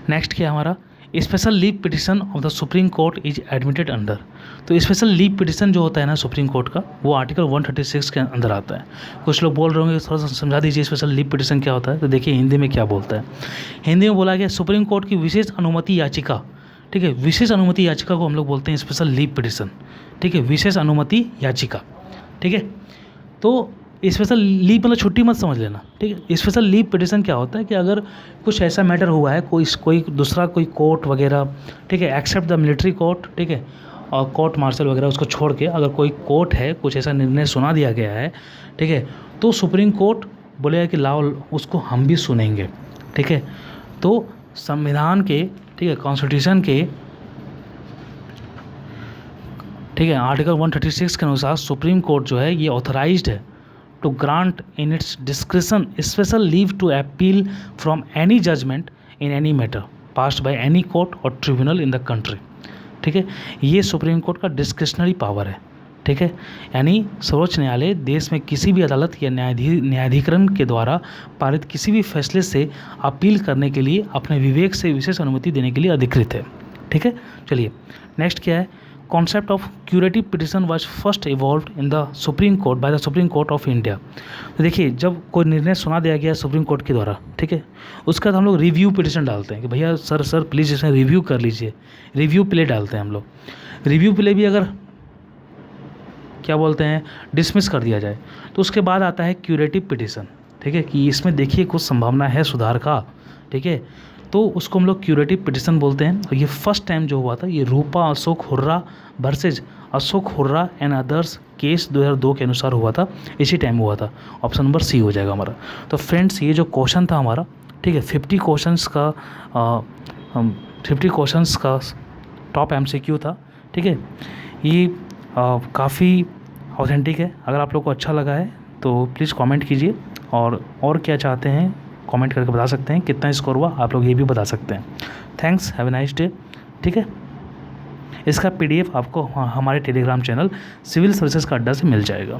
नेक्स्ट क्या हमारा, special leave petition of the supreme court is admitted under. तो स्पेशल लीव पिटिशन जो होता है ना सुप्रीम कोर्ट का, वो आर्टिकल 136 के अंदर आता है। कुछ लोग बोल रहे होंगे थोड़ा सा समझा दीजिए स्पेशल लीव पिटिशन क्या होता है, तो देखिए हिंदी में क्या बोलता है। हिंदी में बोला गया सुप्रीम कोर्ट की विशेष अनुमति याचिका, ठीक है, विशेष अनुमति याचिका को हम लोग बोलते हैं स्पेशल लीव पिटिशन, ठीक है, विशेष अनुमति याचिका, ठीक है। तो स्पेशल लीव मतलब छुट्टी मत समझ लेना, ठीक है। स्पेशल लीव पिटिशन क्या होता है कि अगर कुछ ऐसा मैटर हुआ है, कोई दूसरा कोई कोर्ट वगैरह, ठीक है, एक्सेप्ट द मिलिट्री कोर्ट, ठीक है, और कोर्ट मार्शल वगैरह उसको छोड़ के अगर कोई कोर्ट है, कुछ ऐसा निर्णय सुना दिया गया है, ठीक है, तो सुप्रीम कोर्ट बोलेगा कि लाओ उसको हम भी सुनेंगे, ठीक है। तो संविधान के, ठीक है, कॉन्स्टिट्यूशन के, ठीक है, आर्टिकल 136 के अनुसार सुप्रीम कोर्ट जो है ये ऑथराइज्ड है to grant in its discretion special leave to appeal from any judgment in any matter passed by any court or tribunal in the country, ठीक है। ये सुप्रीम कोर्ट का डिस्क्रिशनरी पावर है, ठीक है, यानी सर्वोच्च न्यायालय देश में किसी भी अदालत या न्यायाधिकरण के द्वारा पारित किसी भी फैसले से अपील करने के लिए अपने विवेक से विशेष अनुमति देने के लिए अधिकृत है, ठीक है। चलिए नेक्स्ट क्या है, concept of curative petition was first evolve in the supreme court by the supreme court of India. तो देखिए जब कोई निर्णय सुना दिया गया सुप्रीम कोर्ट के द्वारा, ठीक है, उसके बाद हम लोग रिव्यू पिटिशन डालते हैं कि भैया सर प्लीज़ इसमें रिव्यू कर लीजिए, रिव्यू प्ले डालते हैं हम लोग। रिव्यू प्ले भी अगर क्या बोलते हैं डिसमिस कर दिया जाए तो उसके बाद आता है क्यूरेटिव पिटिशन, ठीक है, कि इसमें देखिए कुछ संभावना है सुधार का, ठीक है, तो उसको हम लोग क्यूरेटिव पिटिशन बोलते हैं। और ये फर्स्ट टाइम जो हुआ था ये Rupa Ashok Hurra versus Ashok Hurra and others case 2002 के अनुसार हुआ था, इसी टाइम हुआ था। ऑप्शन नंबर सी हो जाएगा हमारा। तो फ्रेंड्स ये जो क्वेश्चन था हमारा, ठीक है, 50 क्वेश्चंस का टॉप MCQ था, ठीक है। ये काफ़ी ऑथेंटिक है। अगर आप लोग को अच्छा लगा है तो प्लीज़ कमेंट कीजिए और क्या चाहते हैं कमेंट करके बता सकते हैं। कितना स्कोर हुआ आप लोग ये भी बता सकते हैं। Thanks, have a nice day. ठीक है, इसका PDF आपको हमारे टेलीग्राम चैनल सिविल सर्विसेज का अड्डा से मिल जाएगा।